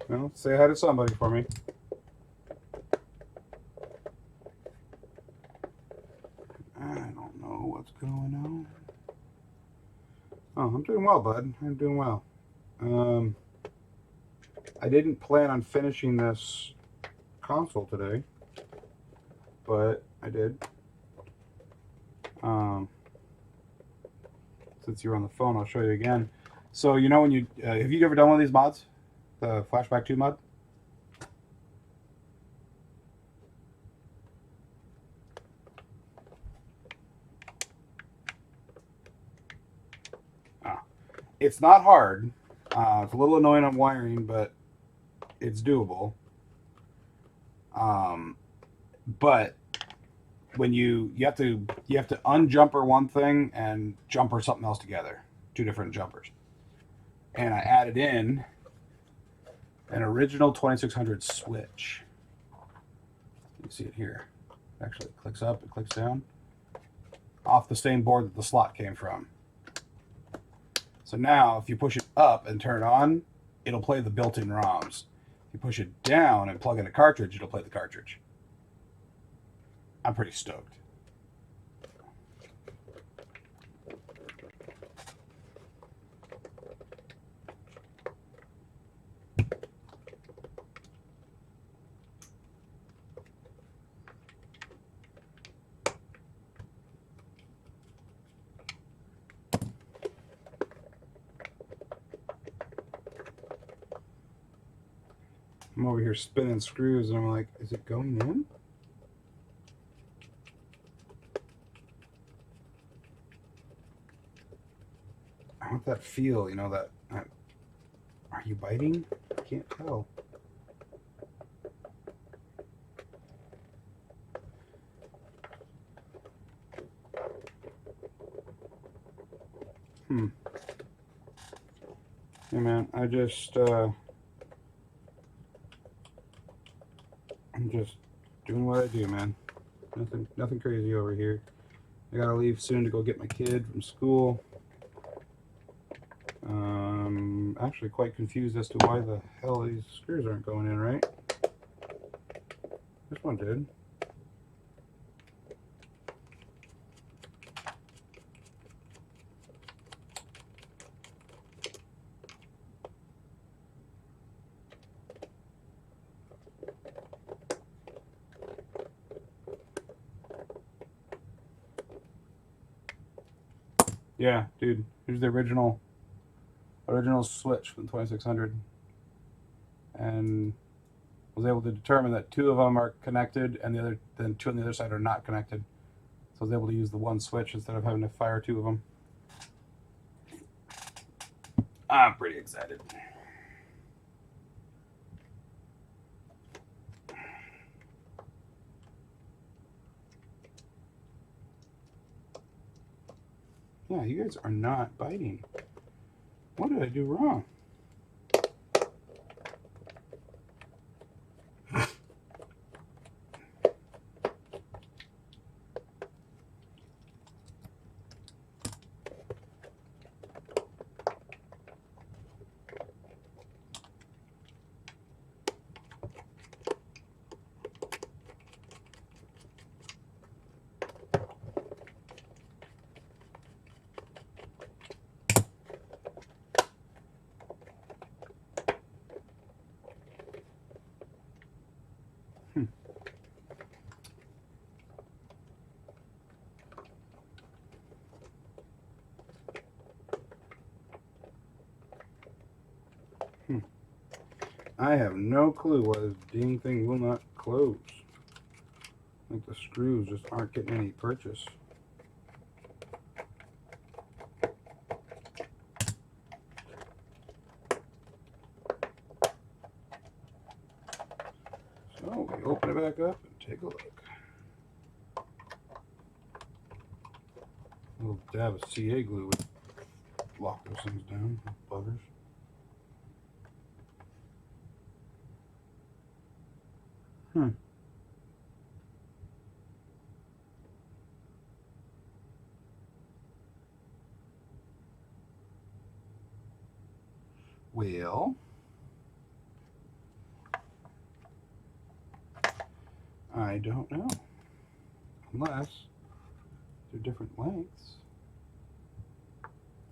Well, say hi to somebody for me. I don't know what's going on. Oh, I'm doing well, bud. I'm doing well. I didn't plan on finishing this console today, but I did. Since you're on the phone, I'll show you again. So, you know when you... have you ever done one of these mods? The Flashback 2 mod? It's not hard. It's a little annoying on wiring, but it's doable. But when you have to unjumper one thing and jumper something else together, two different jumpers. And I added in an original 2600 switch. You see it here. Actually, it clicks up, it clicks down. Off the same board that the slot came from. So now, if you push it up and turn it on, it'll play the built-in ROMs. If you push it down and plug in a cartridge, it'll play the cartridge. I'm pretty stoked. I'm over here spinning screws and I'm like, is it going in? I want that feel, you know, that are you biting? I can't tell. Hey man, I'm just doing what I do, man. Nothing crazy over here. I gotta leave soon to go get my kid from school. Actually quite confused as to why the hell these screws aren't going in right. This one did. Yeah, dude. Here's the original switch from the 2600, and was able to determine that two of them are connected, and then two on the other side are not connected. So I was able to use the one switch instead of having to fire two of them. I'm pretty excited. Yeah, you guys are not biting. What did I do wrong? I have no clue why this dang thing will not close. I think the screws just aren't getting any purchase. So we open it back up and take a look. A little dab of CA glue would lock those things down, buggers. Well, I don't know. Unless they're different lengths.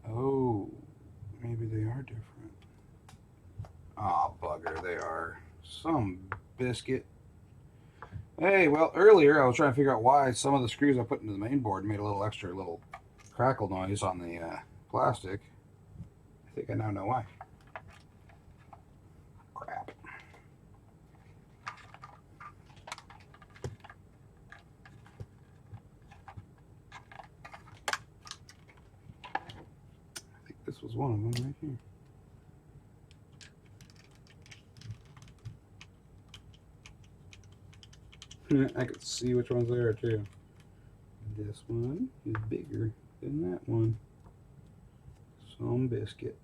Oh, maybe they are different. Ah, oh, bugger, they are. Some biscuit. Hey, well, earlier I was trying to figure out why some of the screws I put into the main board made a little extra little crackle noise on the plastic. I think I now know why. Crap. I think this was one of them right here. I could see which ones they are too. This one is bigger than that one. Some biscuit.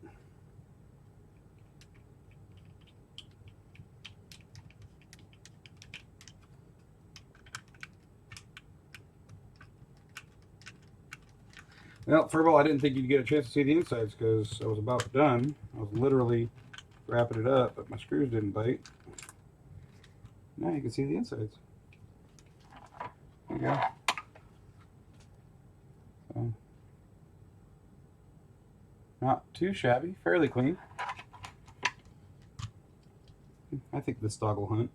Well, first of all, I didn't think you'd get a chance to see the insides because I was about done. I was literally wrapping it up, but my screws didn't bite. Now you can see the insides. There you go. So, not too shabby, fairly clean. I think this dog will hunt.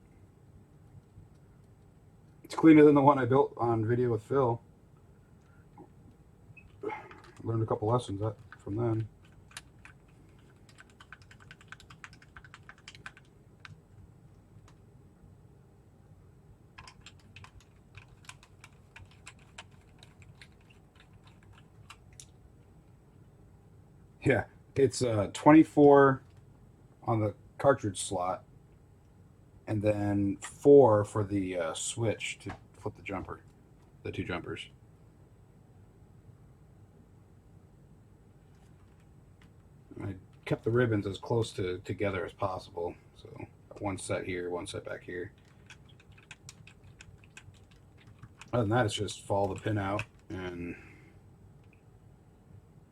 It's cleaner than the one I built on video with Phil. Learned a couple lessons from them. Yeah, it's 24 on the cartridge slot, and then 4 for the switch to flip the jumper, the two jumpers. I kept the ribbons as close together as possible, so one set here, one set back here. Other than that, it's just follow the pin out and.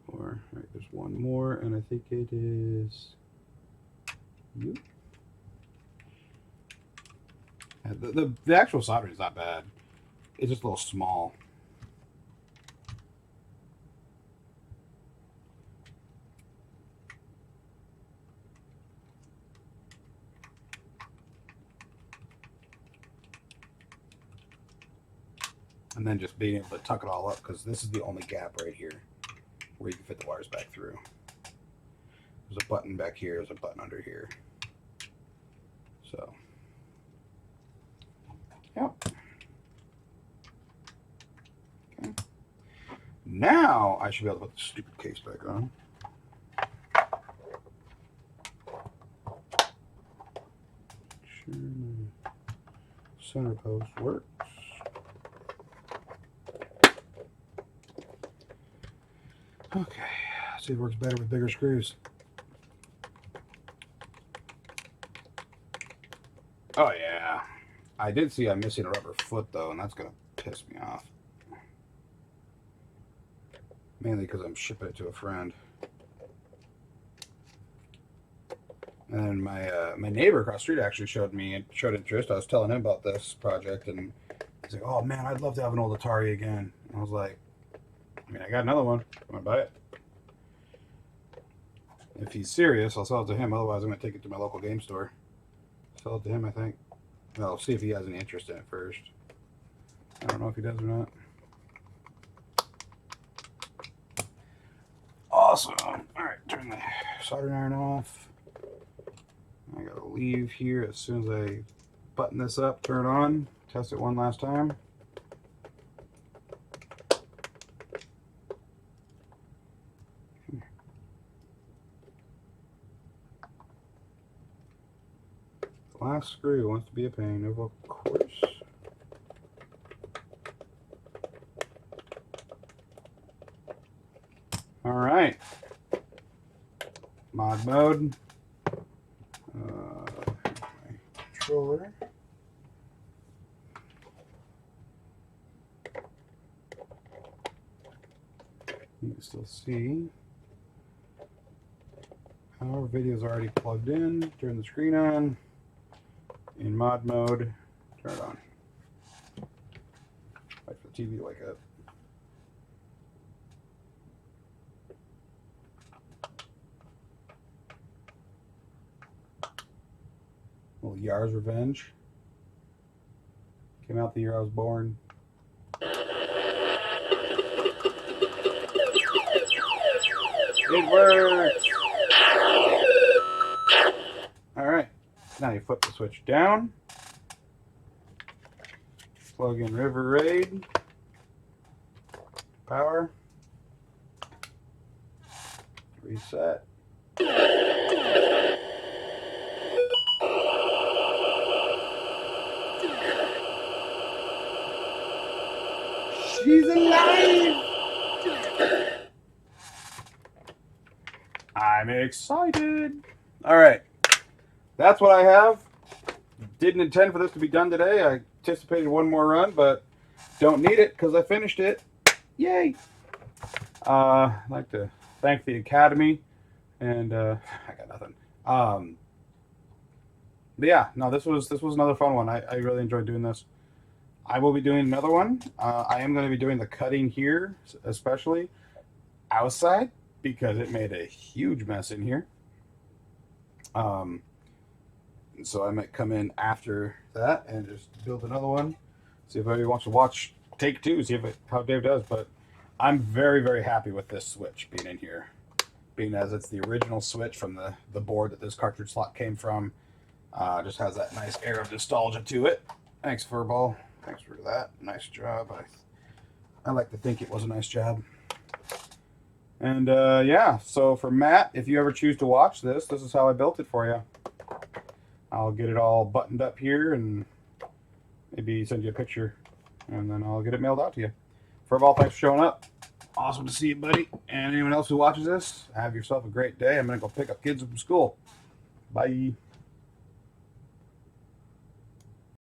Or right, there's one more, and I think it is you. The actual soldering is not bad. It's just a little small. And then just being able to tuck it all up because this is the only gap right here. where you can fit the wires back through. There's a button back here, there's a button under here. So, yep. Okay. Now I should be able to put the stupid case back on. Sure, center post works. Okay, let's see if it works better with bigger screws. Oh yeah, I did see I'm missing a rubber foot though, and that's gonna piss me off. Mainly because I'm shipping it to a friend. And then my neighbor across the street actually showed interest. I was telling him about this project, and he's like, "Oh man, I'd love to have an old Atari again." And I was like, "I mean, I got another one. I'm gonna buy it." If he's serious, I'll sell it to him. Otherwise, I'm gonna take it to my local game store. Sell it to him, I think. Well, I'll see if he has any interest in it first. I don't know if he does or not. Awesome. All right, turn the soldering iron off. I gotta leave here as soon as I button this up, turn it on, test it one last time. The last screw wants to be a pain, of course. All right. Mod mode. My controller. You can still see. Our video's already plugged in. Turn the screen on. In mod mode, turn it on. Wait for the TV to wake up. Little Yar's Revenge. Came out the year I was born. It works! Alright, now you flip the switch down. Plug in River Raid. Power. Reset. She's alive! I'm excited. All right, that's what I have. Didn't intend for this to be done today. I anticipated one more run, but don't need it because I finished it. Yay! I'd like to thank the Academy, and I got nothing. But yeah, no, this was another fun one. I really enjoyed doing this. I will be doing another one. I am going to be doing the cutting here, especially outside, because it made a huge mess in here. So I might come in after that and just build another one. See if anybody wants to watch take two, see how Dave does. But I'm very, very happy with this switch being in here, being as it's the original switch from the board that this cartridge slot came from. Just has that nice air of nostalgia to it. Thanks, Furball. Thanks for that. Nice job. I like to think it was a nice job. And yeah, so for Matt, if you ever choose to watch this, this is how I built it for you. I'll get it all buttoned up here and maybe send you a picture, and then I'll get it mailed out to you. Furball, thanks for showing up. Awesome to see you, buddy. And anyone else who watches this, have yourself a great day. I'm going to go pick up kids from school. Bye.